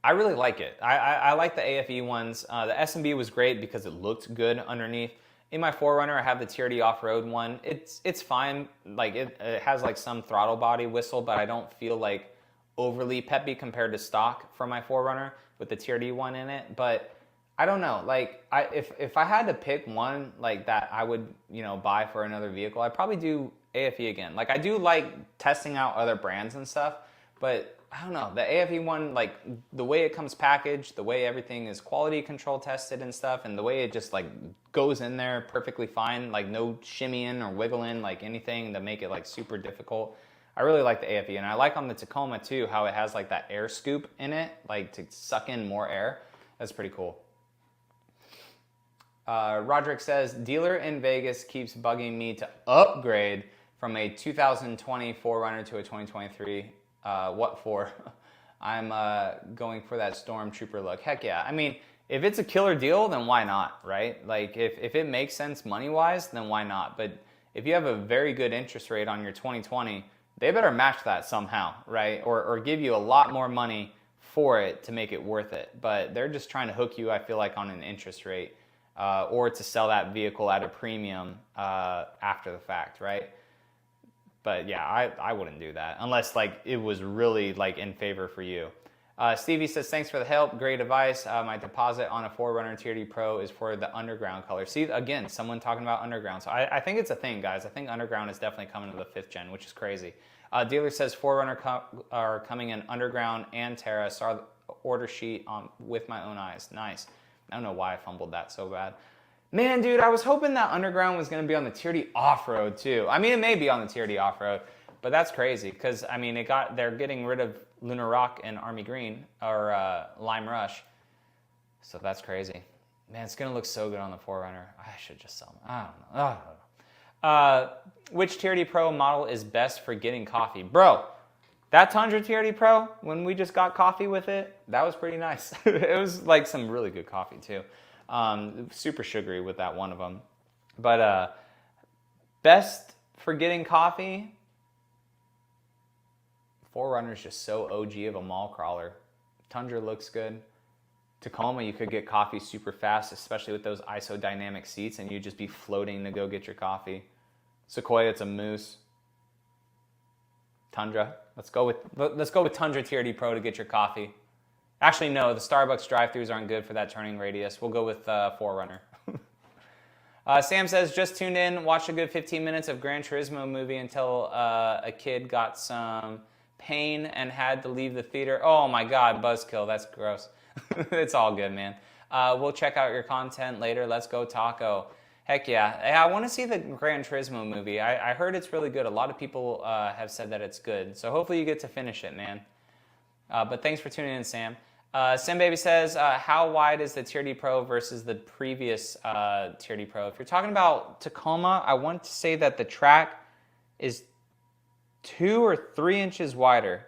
I really like it. I like the AFE ones. The S&B was great because it looked good underneath. In my 4Runner, I have the TRD off-road one. It's fine. Like it has like some throttle body whistle, but I don't feel like overly peppy compared to stock for my 4Runner with the TRD one in it. But I don't know, like if I had to pick one like that I would, buy for another vehicle, I'd probably do AFE again. Like, I do like testing out other brands and stuff, but I don't know, the AFE one, like the way it comes packaged, the way everything is quality control tested and stuff, and the way it just like goes in there perfectly fine, like no shimmying or wiggling, like anything to make it like super difficult. I really like the AFE, and I like on the Tacoma too how it has like that air scoop in it, like to suck in more air. That's pretty cool. Roderick says, dealer in Vegas keeps bugging me to upgrade from a 2020 4Runner to a 2023. What for? I'm going for that Stormtrooper look. Heck yeah. I mean, if it's a killer deal, then why not, right? Like, if it makes sense money-wise, then why not? But if you have a very good interest rate on your 2020, they better match that somehow, right? Or give you a lot more money for it to make it worth it. But they're just trying to hook you, I feel like, on an interest rate or to sell that vehicle at a premium after the fact, right? But yeah, I wouldn't do that unless like it was really like in favor for you. Stevie says, thanks for the help. Great advice. My deposit on a 4Runner TRD Pro is for the underground color. See, again, someone talking about underground. So I think it's a thing, guys. I think underground is definitely coming to the 5th gen, which is crazy. Dealer says 4Runner are coming in underground and Terra. Saw the order sheet with my own eyes. Nice. I don't know why I fumbled that so bad. Man, dude, I was hoping that underground was going to be on the TRD off-road too. I mean, it may be on the TRD off-road, but that's crazy because I mean, they're getting rid of Lunar Rock and Army Green or Lime Rush, so that's crazy. Man, it's going to look so good on the 4Runner. I should just sell them. I don't know. Which TRD Pro model is best for getting coffee, bro? That Tundra TRD Pro, when we just got coffee with it, that was pretty nice. It was like some really good coffee too. Super sugary with that one of them. But best for getting coffee, 4Runner's just so OG of a mall crawler. Tundra looks good. Tacoma, you could get coffee super fast, especially with those isodynamic seats, and you'd just be floating to go get your coffee. Sequoia, it's a moose. Tundra, let's go with Tundra TRD Pro to get your coffee. Actually, no, the Starbucks drive-thrus aren't good for that turning radius. We'll go with 4Runner. Sam says, just tuned in, watched a good 15 minutes of Gran Turismo movie until a kid got some pain and had to leave the theater. Oh my God, buzzkill, that's gross. It's all good, man. We'll check out your content later. Let's go taco. Heck yeah. I want to see the Gran Turismo movie. I heard it's really good. A lot of people have said that it's good. So hopefully you get to finish it, man. But thanks for tuning in, Sam. Sim Baby says, how wide is the TRD Pro versus the previous TRD Pro? If you're talking about Tacoma, I want to say that the track is 2 or 3 inches wider.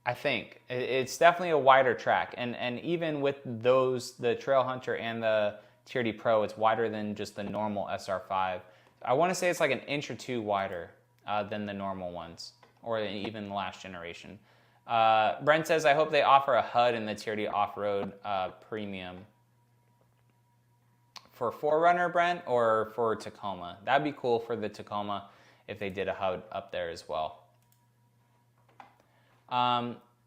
I think it's definitely a wider track, and even with those, the Trail Hunter and the TRD Pro, it's wider than just the normal SR5. I want to say it's like 1 inch or 2 wider than the normal ones, or even the last generation. Brent says, I hope they offer a HUD in the TRD Off-Road Premium. For 4Runner, Brent, or for Tacoma? That'd be cool for the Tacoma if they did a HUD up there as well.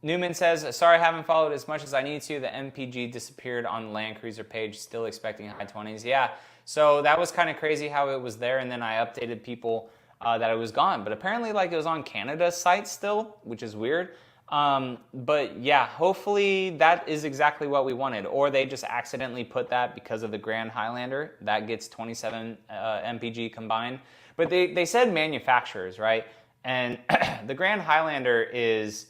Newman says, sorry I haven't followed as much as I need to. The MPG disappeared on the Land Cruiser page, still expecting high 20s. Yeah, so that was kind of crazy how it was there, and then I updated people that it was gone. But apparently like it was on Canada's site still, which is weird. But yeah, hopefully that is exactly what we wanted, or they just accidentally put that because of the Grand Highlander that gets 27 MPG combined. But they said manufacturers, right? And the Grand Highlander is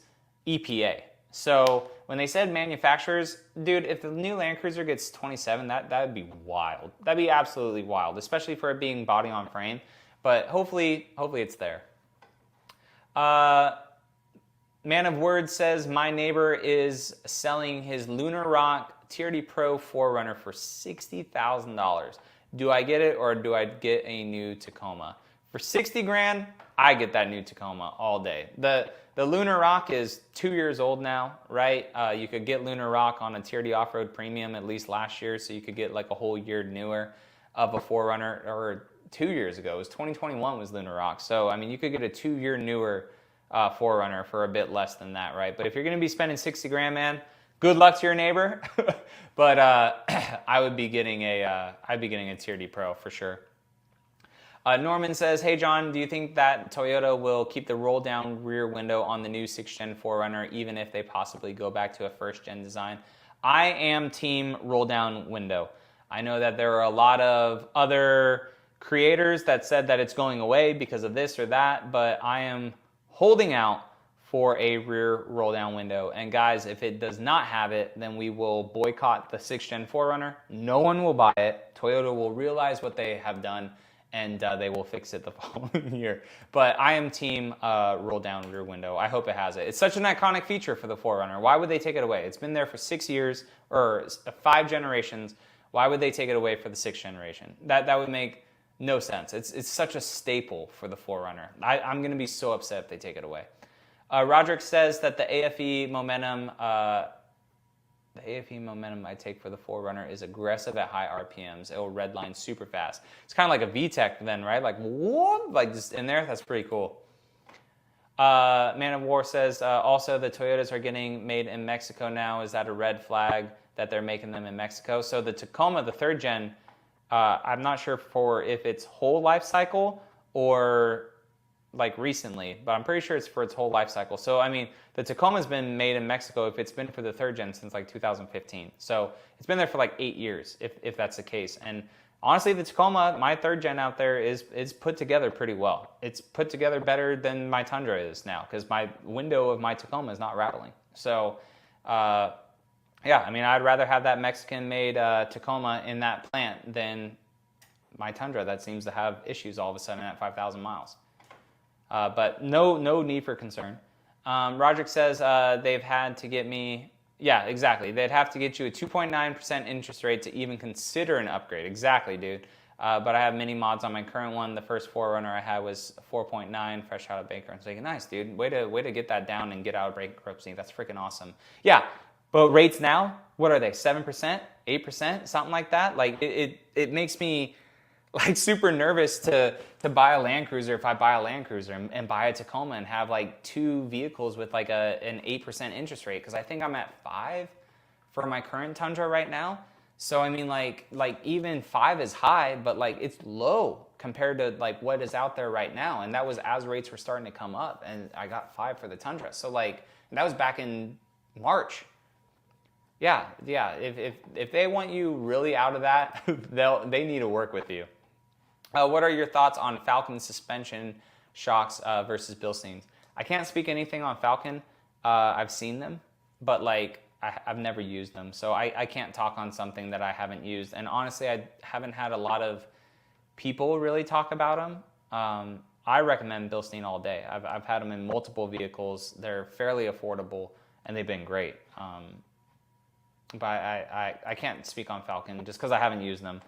EPA. So when they said manufacturers, dude, if the new Land Cruiser gets 27, that would be wild. That'd be absolutely wild, especially for it being body on frame. But hopefully it's there. Man of Word says, my neighbor is selling his Lunar Rock TRD Pro 4Runner for $60,000. Do I get it, or do I get a new Tacoma? For 60 grand, I get that new Tacoma all day. The Lunar Rock is 2 years old now, right? You could get Lunar Rock on a TRD Off-Road Premium at least last year, so you could get like a whole year newer of a 4Runner, or 2 years ago. It was 2021 was Lunar Rock. So, I mean, you could get a 2 year newer 4Runner for a bit less than that, right? But if you're going to be spending 60 grand, man, good luck to your neighbor. But I would be getting a TRD Pro for sure. Norman says, hey John, do you think that Toyota will keep the roll down rear window on the new 6th gen 4Runner even if they possibly go back to a 1st gen design? I am team roll down window. I know that there are a lot of other creators that said that it's going away because of this or that, but I am holding out for a rear roll down window. And guys, if it does not have it, then we will boycott the 6th gen 4Runner. No one will buy it. Toyota will realize what they have done and they will fix it the following year. But I am team roll down rear window. I hope it has it. It's such an iconic feature for the 4Runner. Why would they take it away? It's been there for 6 years or 5 generations. Why would they take it away for the 6th generation? That would make no sense. It's such a staple for the 4Runner. I'm going to be so upset if they take it away. Roderick says that the AFE momentum I take for the 4Runner is aggressive at high RPMs. It will redline super fast. It's kind of like a VTEC then, right? Like, whoop, like just in there. That's pretty cool. Man of War says, also the Toyotas are getting made in Mexico now. Is that a red flag that they're making them in Mexico? So the Tacoma, the 3rd gen, I'm not sure for if it's whole life cycle or like recently, but I'm pretty sure it's for its whole life cycle. So, I mean, the Tacoma's been made in Mexico if it's been for the 3rd gen since like 2015. So it's been there for like 8 years if that's the case. And honestly, the Tacoma, my 3rd gen out there is put together pretty well. It's put together better than my Tundra is now because my window of my Tacoma is not rattling. So, yeah, I mean, I'd rather have that Mexican-made Tacoma in that plant than my Tundra that seems to have issues all of a sudden at 5,000 miles. But no need for concern. Roderick says they've had to get me, yeah, exactly. They'd have to get you a 2.9% interest rate to even consider an upgrade. Exactly, dude. But I have many mods on my current one. The first 4Runner I had was 4.9, fresh out of bankruptcy. Like, nice, dude. Way to get that down and get out of bankruptcy. That's freaking awesome. Yeah, but rates now, what are they? 7%, 8%, something like that. Like it makes me like super nervous to buy a Land Cruiser if I buy a Land Cruiser and buy a Tacoma and have like 2 vehicles with like an 8% interest rate because I think I'm at 5 for my current Tundra right now. So I mean like even 5 is high, but like it's low compared to like what is out there right now. And that was as rates were starting to come up and I got 5 for the Tundra. So like that was back in March. Yeah. If they want you really out of that, they need to work with you. What are your thoughts on Falcon suspension shocks versus Bilstein's? I can't speak anything on Falcon. I've seen them, but like I've never used them, so I can't talk on something that I haven't used. And honestly, I haven't had a lot of people really talk about them. I recommend Bilstein all day. I've had them in multiple vehicles. They're fairly affordable, and they've been great. But I can't speak on Falcon just because I haven't used them.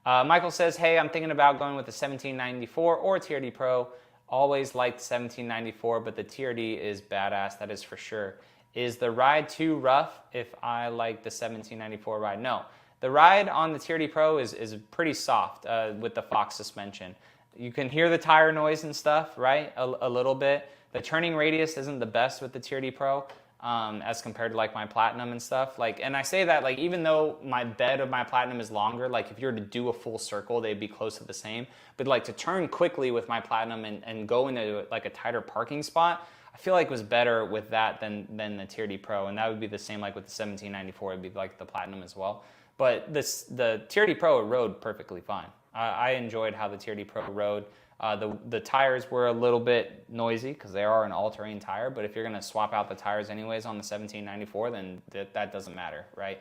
Michael says, hey, I'm thinking about going with the 1794 or TRD Pro. Always liked 1794, but the TRD is badass, that is for sure. Is the ride too rough if I like the 1794 ride? No. The ride on the TRD Pro is pretty soft with the Fox suspension. You can hear the tire noise and stuff, right? A little bit. The turning radius isn't the best with the TRD Pro. As compared to like my Platinum and stuff. Like, and I say that like even though my bed of my Platinum is longer, like if you were to do a full circle, they'd be close to the same. But like to turn quickly with my Platinum and go into like a tighter parking spot, I feel like it was better with that than the TRD Pro. And that would be the same like with the 1794, it'd be like the Platinum as well. But the TRD Pro rode perfectly fine. I enjoyed how the TRD Pro rode. The tires were a little bit noisy because they are an all-terrain tire, but if you're going to swap out the tires anyways on the 1794, then that doesn't matter, right?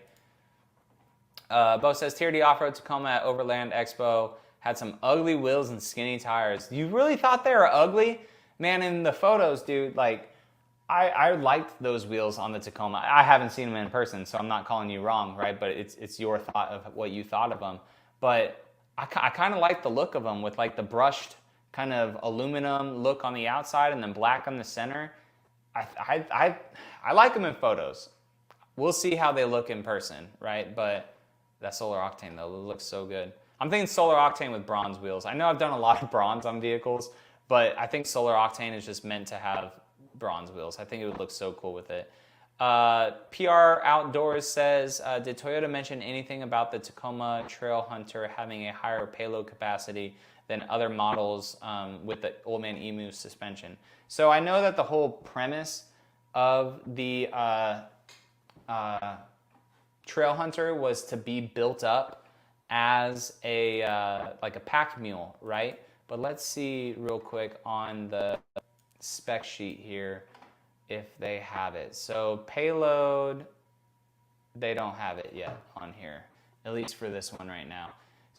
Bo says, TRD Off-Road Tacoma at Overland Expo had some ugly wheels and skinny tires. You really thought they were ugly? Man, in the photos, dude, like, I liked those wheels on the Tacoma. I haven't seen them in person, so I'm not calling you wrong, right? But it's your thought of what you thought of them. But I kind of like the look of them with like the brushed kind of aluminum look on the outside and then black on the center. I like them in photos. We'll see how they look in person, right? But that Solar Octane though, it looks so good. I'm thinking Solar Octane with bronze wheels. I know I've done a lot of bronze on vehicles, but I think Solar Octane is just meant to have bronze wheels. I think it would look so cool with it. PR Outdoors says, did Toyota mention anything about the Tacoma Trail Hunter having a higher payload capacity than other models with the Old Man Emu suspension? So I know that the whole premise of the Trail Hunter was to be built up as a like a pack mule, right? But let's see real quick on the spec sheet here if they have it. So payload, they don't have it yet on here, at least for this one right now.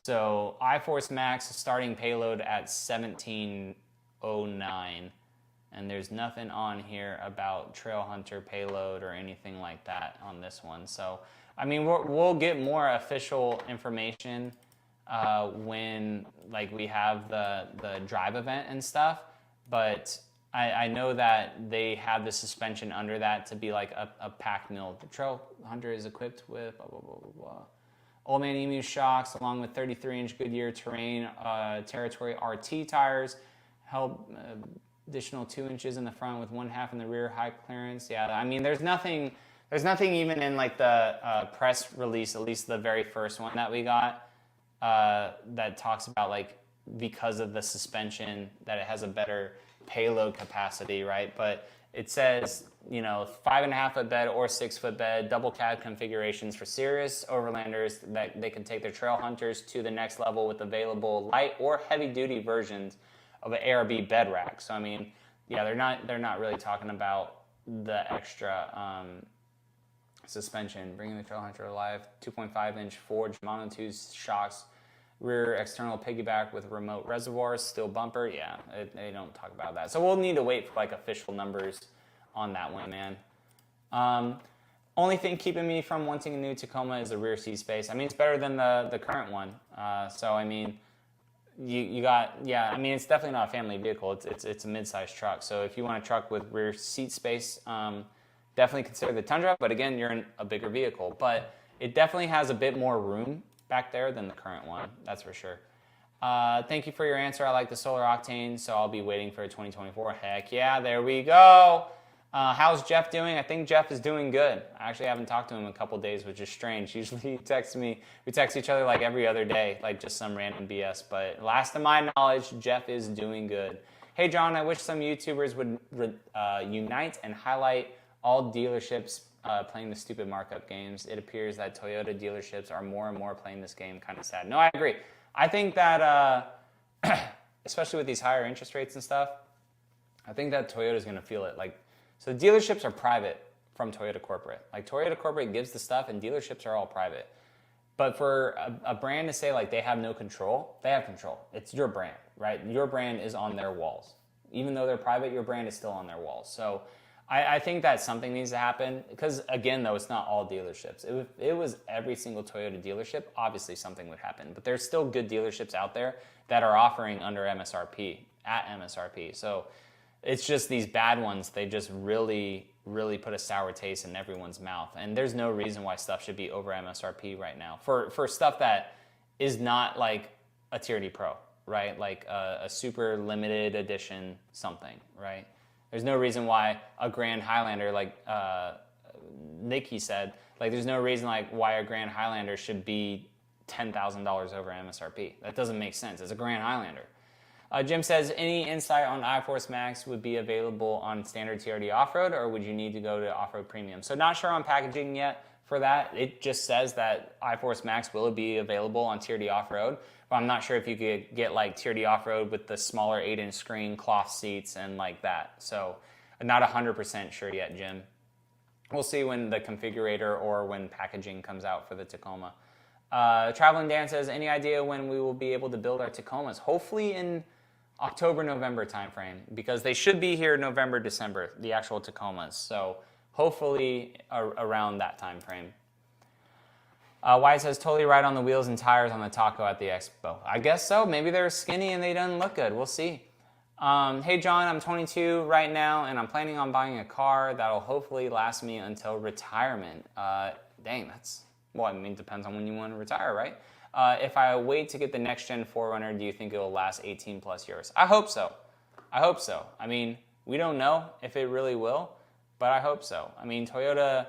So iForce Max starting payload at 1709, and there's nothing on here about Trail Hunter payload or anything like that on this one. So I mean, we'll get more official information when like we have the drive event and stuff, but I know that they have the suspension under that to be like a pack mule. The Trail Hunter is equipped with blah, blah, blah, blah, blah. Old Man Emu shocks along with 33-inch Goodyear terrain territory RT tires, help additional 2 inches in the front with 1/2 in the rear, high clearance. Yeah, I mean, there's nothing even in like the press release, at least the very first one that we got, that talks about like because of the suspension that it has a better payload capacity, right? But it says, you know, 5.5 foot bed or 6 foot bed, double cab configurations for serious overlanders that they can take their trail hunters to the next level with available light or heavy duty versions of an ARB bed rack. So I mean, yeah, they're not really talking about the extra suspension. Bringing the trail hunter alive, 2.5-inch forged mono 2 shocks, rear external piggyback with remote reservoirs, steel bumper. Yeah, they don't talk about that. So we'll need to wait for like official numbers on that one, man. Only thing keeping me from wanting a new Tacoma is the rear seat space. I mean, it's better than the current one. So I mean, you got, yeah, I mean, it's definitely not a family vehicle. It's a mid-sized truck. So if you want a truck with rear seat space, definitely consider the Tundra. But again, you're in a bigger vehicle. But it definitely has a bit more room back there than the current one, that's for sure. Thank you for your answer. I like the solar octane, so I'll be waiting for 2024. Heck yeah, there we go. How's Jeff doing? I think Jeff is doing good. I actually haven't talked to him in a couple days, which is strange. Usually he texts me, we text each other like every other day, like just some random BS. But last to my knowledge, Jeff is doing good. Hey John, I wish some YouTubers would unite and highlight all dealerships playing the stupid markup games. It appears that Toyota dealerships are more and more playing this game. Kind of sad. No, I agree. I think that, especially with these higher interest rates and stuff, I think that Toyota's going to feel it. Like, so dealerships are private from Toyota corporate. Like Toyota corporate gives the stuff, and dealerships are all private. But for a brand to say like they have no control, they have control. It's your brand, right? Your brand is on their walls. Even though they're private, your brand is still on their walls. So I think that something needs to happen, because again, though, it's not all dealerships. If it was every single Toyota dealership, obviously something would happen. But there's still good dealerships out there that are offering under MSRP, at MSRP. So it's just these bad ones, they just really, really put a sour taste in everyone's mouth. And there's no reason why stuff should be over MSRP right now for stuff that is not like a Tier D Pro, right? Like a super limited edition something, right? There's no reason why a Grand Highlander, like Nikki said, like there's no reason like why a Grand Highlander should be $10,000 over MSRP. That doesn't make sense. It's a Grand Highlander. Jim says, any insight on iForce Max would be available on standard TRD off-road, or would you need to go to off-road premium? So not sure on packaging yet for that. It just says that iForce Max will be available on TRD off-road. But I'm not sure if you could get like Tier D off-road with the smaller 8-inch screen, cloth seats, and like that. So not 100% sure yet, Jim. We'll see when the configurator or when packaging comes out for the Tacoma. Traveling Dan says, any idea when we will be able to build our Tacomas? Hopefully in October, November timeframe, because they should be here November, December, the actual Tacomas. So hopefully around that time frame. Wyatt says, totally right on the wheels and tires on the Taco at the expo. I guess so. Maybe they're skinny and they don't look good. We'll see. Hey, John, I'm 22 right now, and I'm planning on buying a car that'll hopefully last me until retirement. Dang, that's, well, I mean, depends on when you want to retire, right? If I wait to get the next-gen 4Runner, do you think it will last 18 plus years? I hope so. I hope so. I mean, we don't know if it really will, but I hope so. I mean, Toyota,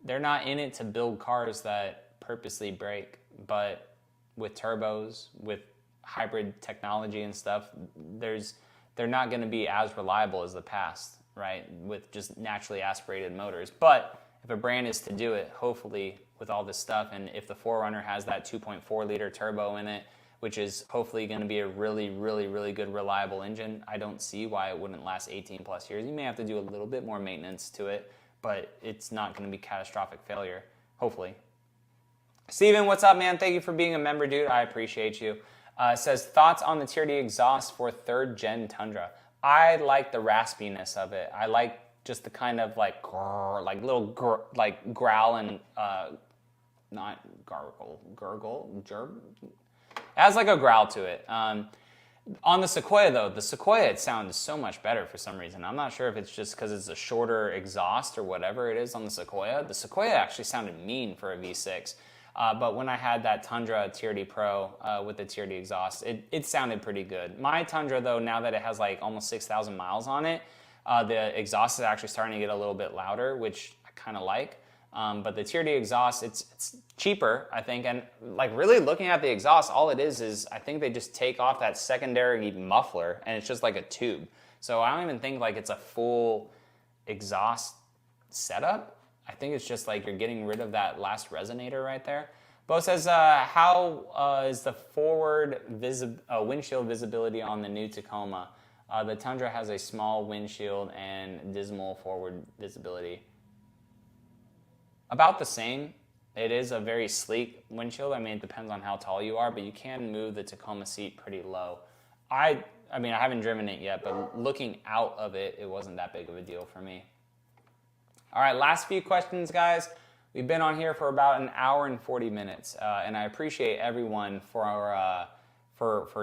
they're not in it to build cars that purposely break, but with turbos, with hybrid technology and stuff, they're not going to be as reliable as the past, right? With just naturally aspirated motors. But if a brand is to do it, hopefully with all this stuff, and if the 4Runner has that 2.4 liter turbo in it, which is hopefully going to be a really, really, really good reliable engine, I don't see why it wouldn't last 18 plus years. You may have to do a little bit more maintenance to it, but it's not going to be catastrophic failure, hopefully. Steven, what's up, man? Thank you for being a member, dude. I appreciate you. Says, thoughts on the TRD exhaust for 3rd gen Tundra? I like the raspiness of it. I like just the kind of like grrr, like little grrr, like growl and not gurgle. It has like a growl to it. On the Sequoia though, it sounds so much better for some reason. I'm not sure if it's just because it's a shorter exhaust or whatever it is on the Sequoia. The Sequoia actually sounded mean for a V6. But when I had that Tundra TRD Pro with the TRD exhaust, it sounded pretty good. My Tundra, though, now that it has like almost 6,000 miles on it, the exhaust is actually starting to get a little bit louder, which I kind of like. But the TRD exhaust, it's cheaper, I think. And like really looking at the exhaust, all it is I think they just take off that secondary muffler and it's just like a tube. So I don't even think like it's a full exhaust setup. I think it's just like you're getting rid of that last resonator right there. Bo says, how is the forward windshield visibility on the new Tacoma? The Tundra has a small windshield and dismal forward visibility. About the same. It is a very sleek windshield. I mean, it depends on how tall you are, but you can move the Tacoma seat pretty low. I mean, I haven't driven it yet, but looking out of it, it wasn't that big of a deal for me. All right, last few questions, guys. We've been on here for about an hour and 40 minutes, and I appreciate everyone for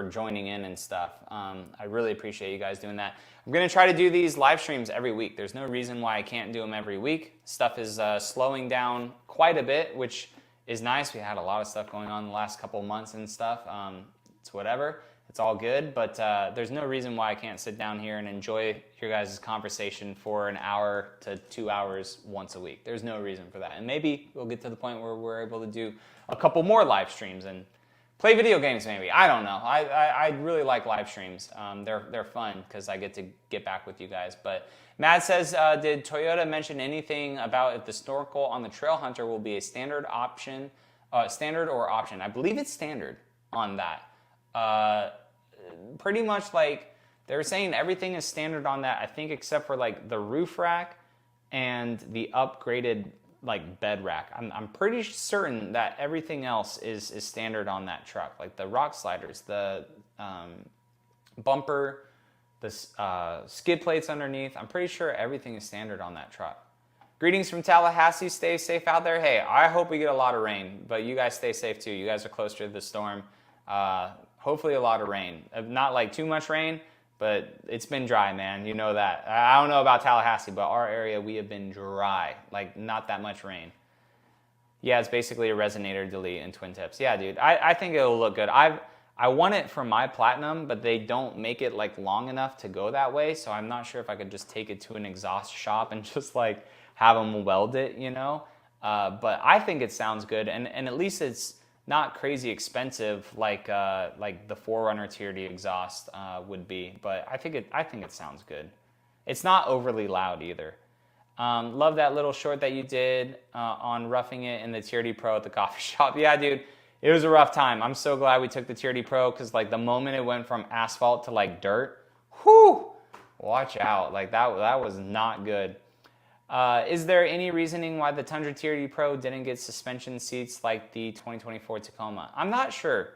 joining in and stuff. I really appreciate you guys doing that. I'm going to try to do these live streams every week. There's no reason why I can't do them every week. Stuff is slowing down quite a bit, which is nice. We had a lot of stuff going on the last couple months and stuff. It's whatever. It's all good, but there's no reason why I can't sit down here and enjoy your guys' conversation for an hour to 2 hours once a week. There's no reason for that. And maybe we'll get to the point where we're able to do a couple more live streams and play video games maybe. I don't know. I really like live streams. They're fun because I get to get back with you guys. But Matt says, did Toyota mention anything about if the snorkel on the Trailhunter will be a standard option, standard or option? I believe it's standard on that. Pretty much like they're saying everything is standard on that, I think, except for like the roof rack and the upgraded like bed rack. I'm pretty certain that everything else is standard on that truck, like the rock sliders, the bumper, the skid plates underneath. I'm pretty sure everything is standard on that truck. Greetings from Tallahassee. Stay safe out there. Hey, I hope we get a lot of rain, but you guys stay safe too. You guys are closer to the storm. Hopefully a lot of rain. Not like too much rain, but it's been dry, man. You know that. I don't know about Tallahassee, but our area, we have been dry. Like, not that much rain. Yeah, it's basically a resonator delete and twin tips. Yeah, dude, I think it'll look good. I want it for my Platinum, but they don't make it like long enough to go that way, so I'm not sure if I could just take it to an exhaust shop and just like have them weld it, you know? But I think it sounds good, and at least it's not crazy expensive like the 4Runner TRD exhaust would be, but I think it sounds good. It's not overly loud either. Love that little short that you did on roughing it in the TRD Pro at the coffee shop. Yeah, dude, it was a rough time. I'm so glad we took the TRD Pro because like the moment it went from asphalt to like dirt, whew, watch out. Like that was not good. Is there any reasoning why the Tundra TRD Pro didn't get suspension seats like the 2024 Tacoma? I'm not sure.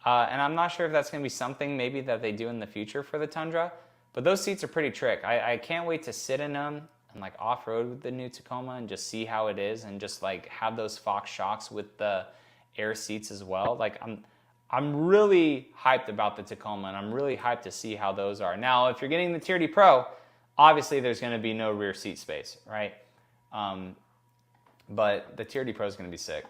And I'm not sure if that's going to be something maybe that they do in the future for the Tundra. But those seats are pretty trick. I can't wait to sit in them and like off-road with the new Tacoma and just see how it is and just like have those Fox shocks with the air seats as well. Like I'm really hyped about the Tacoma and I'm really hyped to see how those are. Now, if you're getting the TRD Pro, obviously, there's going to be no rear seat space, right? But the TRD Pro is going to be sick.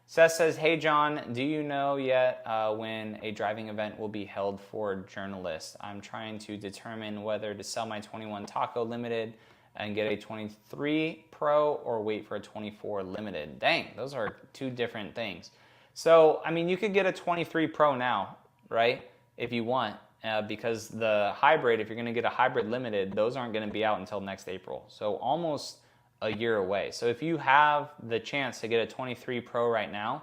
Seth says, hey, John, do you know yet when a driving event will be held for journalists? I'm trying to determine whether to sell my 21 Taco Limited and get a 23 Pro or wait for a 24 Limited. Dang, those are two different things. So, I mean, you could get a 23 Pro now, right, if you want, because the hybrid, if you're going to get a hybrid Limited, those aren't going to be out until next April. So almost a year away. So if you have the chance to get a 23 Pro right now,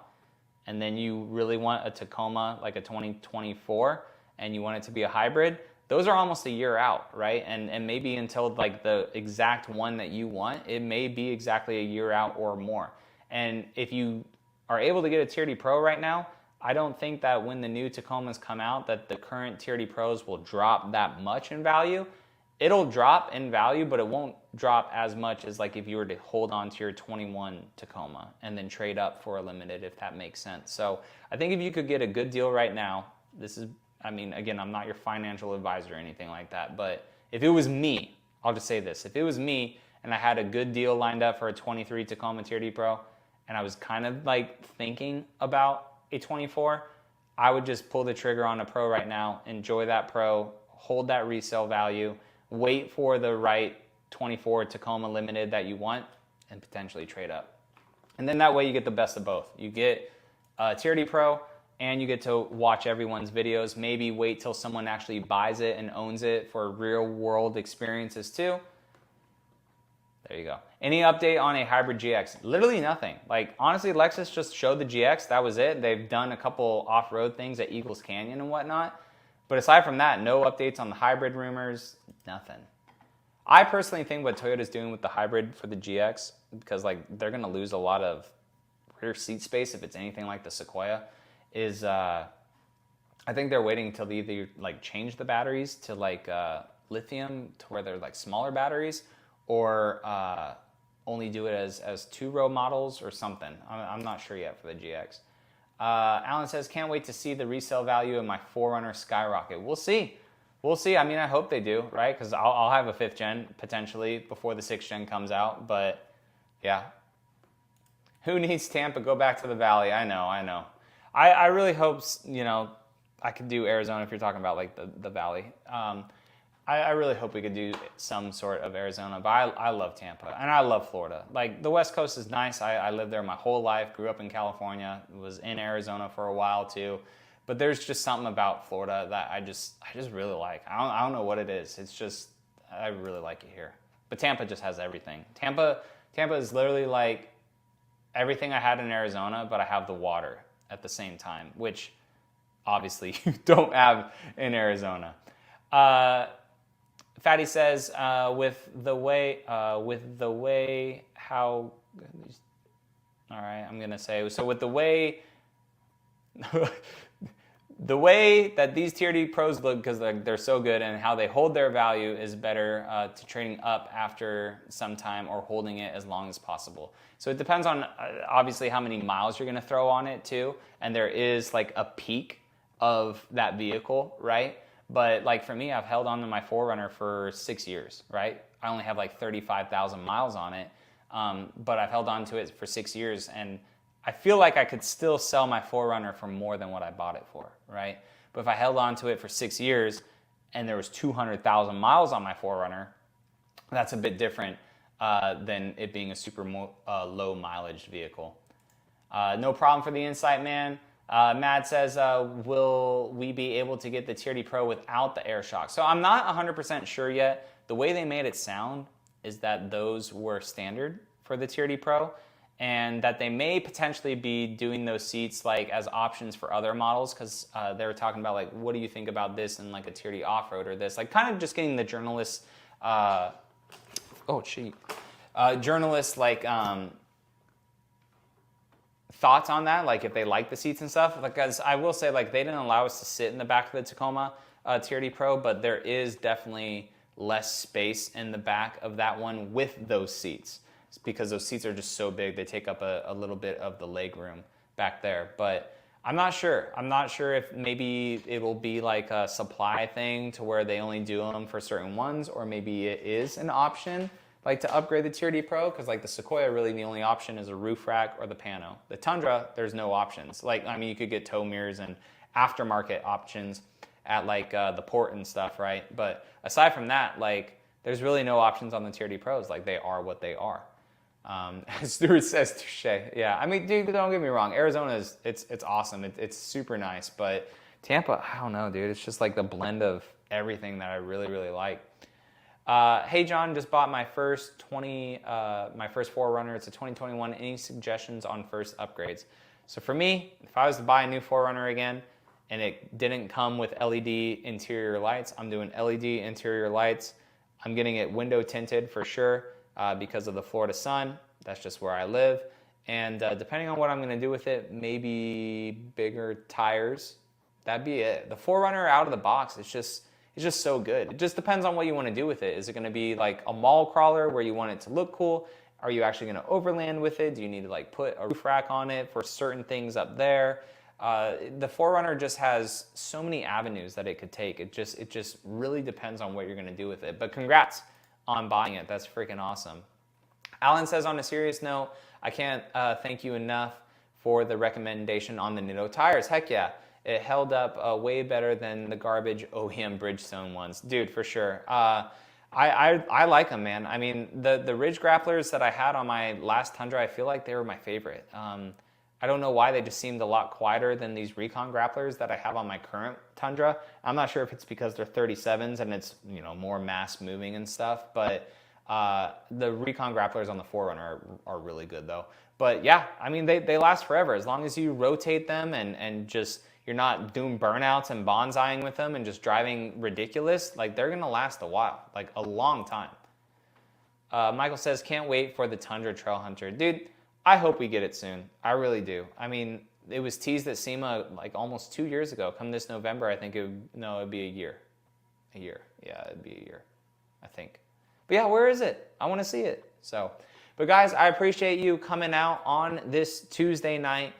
and then you really want a Tacoma, like a 2024, and you want it to be a hybrid, those are almost a year out, right? And maybe until like the exact one that you want, it may be exactly a year out or more. And if you are able to get a TRD Pro right now, I don't think that when the new Tacomas come out that the current TRD Pros will drop that much in value. It'll drop in value, but it won't drop as much as like if you were to hold on to your 21 Tacoma and then trade up for a Limited, if that makes sense. So I think if you could get a good deal right now, this is, I mean, again, I'm not your financial advisor or anything like that, but if it was me, I'll just say this, if it was me and I had a good deal lined up for a 23 Tacoma TRD Pro and I was kind of like thinking about a 24, I would just pull the trigger on a Pro right now, enjoy that Pro, hold that resale value, wait for the right 24 Tacoma Limited that you want, and potentially trade up. And then that way you get the best of both. You get a TRD Pro, and you get to watch everyone's videos. Maybe wait till someone actually buys it and owns it for real world experiences too. There you go. Any update on a hybrid GX? Literally nothing. Like, honestly, Lexus just showed the GX. That was it. They've done a couple off-road things at Eagles Canyon and whatnot. But aside from that, no updates on the hybrid rumors, nothing. I personally think what Toyota's doing with the hybrid for the GX, because like they're gonna lose a lot of rear seat space if it's anything like the Sequoia, is I think they're waiting until they either like change the batteries to like lithium to where they're like smaller batteries, or only do it as 2-row models or something. I'm not sure yet for the GX. Alan says, can't wait to see the resale value of my 4Runner skyrocket. We'll see. We'll see. I mean, I hope they do, right? Because I'll have a 5th gen potentially before the 6th gen comes out. But yeah. Who needs Tampa? Go back to the Valley. I know. I really hope, you know, I could do Arizona if you're talking about like the Valley. I really hope we could do some sort of Arizona, but I love Tampa, and I love Florida. Like, the West Coast is nice. I lived there my whole life, grew up in California, was in Arizona for a while too, but there's just something about Florida that I just really like. I don't know what it is. It's just, I really like it here. But Tampa just has everything. Tampa is literally like everything I had in Arizona, but I have the water at the same time, which obviously you don't have in Arizona. Fatty says, with the way how, all right, I'm gonna say, so with the way, the way that these TRD Pros look, because they're so good, and how they hold their value is better to trading up after some time or holding it as long as possible. So it depends on obviously how many miles you're gonna throw on it too, and there is like a peak of that vehicle, right? But like for me, I've held on to my 4Runner for 6 years, right? I only have like 35,000 miles on it, but I've held on to it for 6 years, and I feel like I could still sell my 4Runner for more than what I bought it for, right? But if I held on to it for 6 years and there was 200,000 miles on my 4Runner, that's a bit different than it being a super low mileage vehicle. No problem for the insight, man. Matt says, will we be able to get the TRD Pro without the air shock? So I'm not 100% sure yet. The way they made it sound is that those were standard for the TRD Pro, and that they may potentially be doing those seats like as options for other models, because they were talking about like, what do you think about this in like a TRD off-road or this? Like kind of just getting the journalists, journalists like, thoughts on that, like if they like the seats and stuff. Because I will say, like, they didn't allow us to sit in the back of the Tacoma TRD Pro, but there is definitely less space in the back of that one with those seats. It's because those seats are just so big, they take up a little bit of the leg room back there. But I'm not sure. I'm not sure if maybe it will be like a supply thing to where they only do them for certain ones, or maybe it is an option like to upgrade the TRD Pro, because like the Sequoia, really the only option is a roof rack or the pano. The Tundra, there's no options. Like, I mean, you could get tow mirrors and aftermarket options at like the port and stuff, right? But aside from that, like there's really no options on the Tier D Pros. Like, they are what they are. As Stuart says, touche. Yeah, I mean, dude, don't get me wrong. Arizona is, it's awesome. It's super nice. But Tampa, I don't know, dude. It's just like the blend of everything that I really, really like. Hey, John, just bought my first 4Runner. It's a 2021. Any suggestions on first upgrades? So for me, if I was to buy a new 4Runner again and it didn't come with LED interior lights, I'm doing LED interior lights. I'm getting it window tinted for sure because of the Florida sun. That's just where I live. And depending on what I'm going to do with it, maybe bigger tires. That'd be it. The 4Runner out of the box, it's just so good. It just depends on what you want to do with it. Is it going to be like a mall crawler where you want it to look cool? Are you actually going to overland with it? Do you need to like put a roof rack on it for certain things up there? The 4Runner just has so many avenues that it could take. It just really depends on what you're going to do with it. But congrats on buying it. That's freaking awesome. Alan says, on a serious note, I can't thank you enough for the recommendation on the Nitto tires. Heck yeah. It held up way better than the garbage OEM Bridgestone ones. Dude, for sure. I like them, man. I mean, the Ridge Grapplers that I had on my last Tundra, I feel like they were my favorite. I don't know why, they just seemed a lot quieter than these Recon Grapplers that I have on my current Tundra. I'm not sure if it's because they're 37s and it's, you know, more mass moving and stuff, but the Recon Grapplers on the 4Runner are really good though. But yeah, I mean, they last forever as long as you rotate them and just, you're not doing burnouts and bonsaiing with them and just driving ridiculous, like they're gonna last a while, like a long time. Michael says, can't wait for the Tundra Trail Hunter. Dude, I hope we get it soon. I really do. I mean, it was teased at SEMA like almost 2 years ago. Come this November, I think it'd be a year. A year, yeah, it'd be a year, I think. But yeah, where is it? I wanna see it, so. But guys, I appreciate you coming out on this Tuesday night.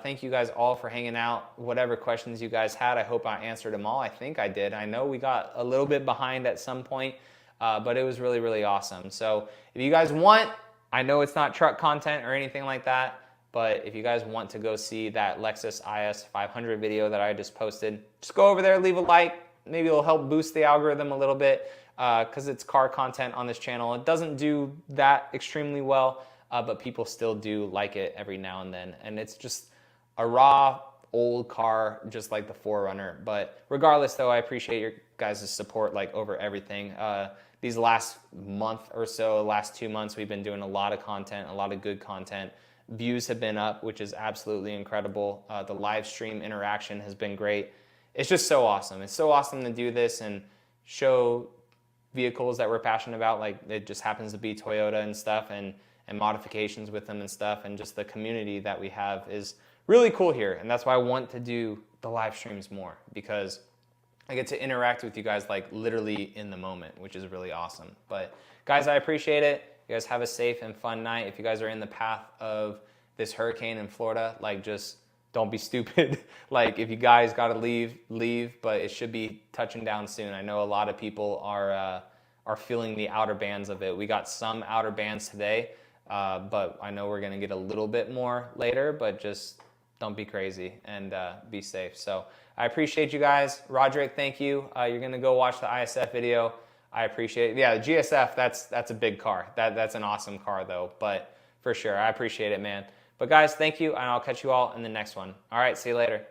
Thank you guys all for hanging out. Whatever questions you guys had, I hope I answered them all. I think I did. I know we got a little bit behind at some point, but it was really, really awesome. So if you guys want, I know it's not truck content or anything like that, but if you guys want to go see that Lexus IS 500 video that I just posted, just go over there, leave a like. Maybe it'll help boost the algorithm a little bit because it's car content on this channel. It doesn't do that extremely well, but people still do like it every now and then. And it's just a raw old car, just like the 4Runner. But regardless though, I appreciate your guys' support like over everything. These last month or so, last 2 months, we've been doing a lot of content, a lot of good content. Views have been up, which is absolutely incredible. The live stream interaction has been great. It's just so awesome. It's so awesome to do this and show vehicles that we're passionate about. Like it just happens to be Toyota and stuff, and modifications with them and stuff. And just the community that we have is really cool here. And that's why I want to do the live streams more, because I get to interact with you guys like literally in the moment, which is really awesome. But guys, I appreciate it. You guys have a safe and fun night. If you guys are in the path of this hurricane in Florida, like just don't be stupid. Like if you guys gotta leave, but it should be touching down soon. I know a lot of people are feeling the outer bands of it. We got some outer bands today, but I know we're gonna get a little bit more later, but just don't be crazy and be safe. So I appreciate you guys. Roderick, thank you. You're gonna go watch the ISF video. I appreciate it. Yeah, the GSF, that's a big car. That's an awesome car though, but for sure, I appreciate it, man. But guys, thank you, and I'll catch you all in the next one. All right, see you later.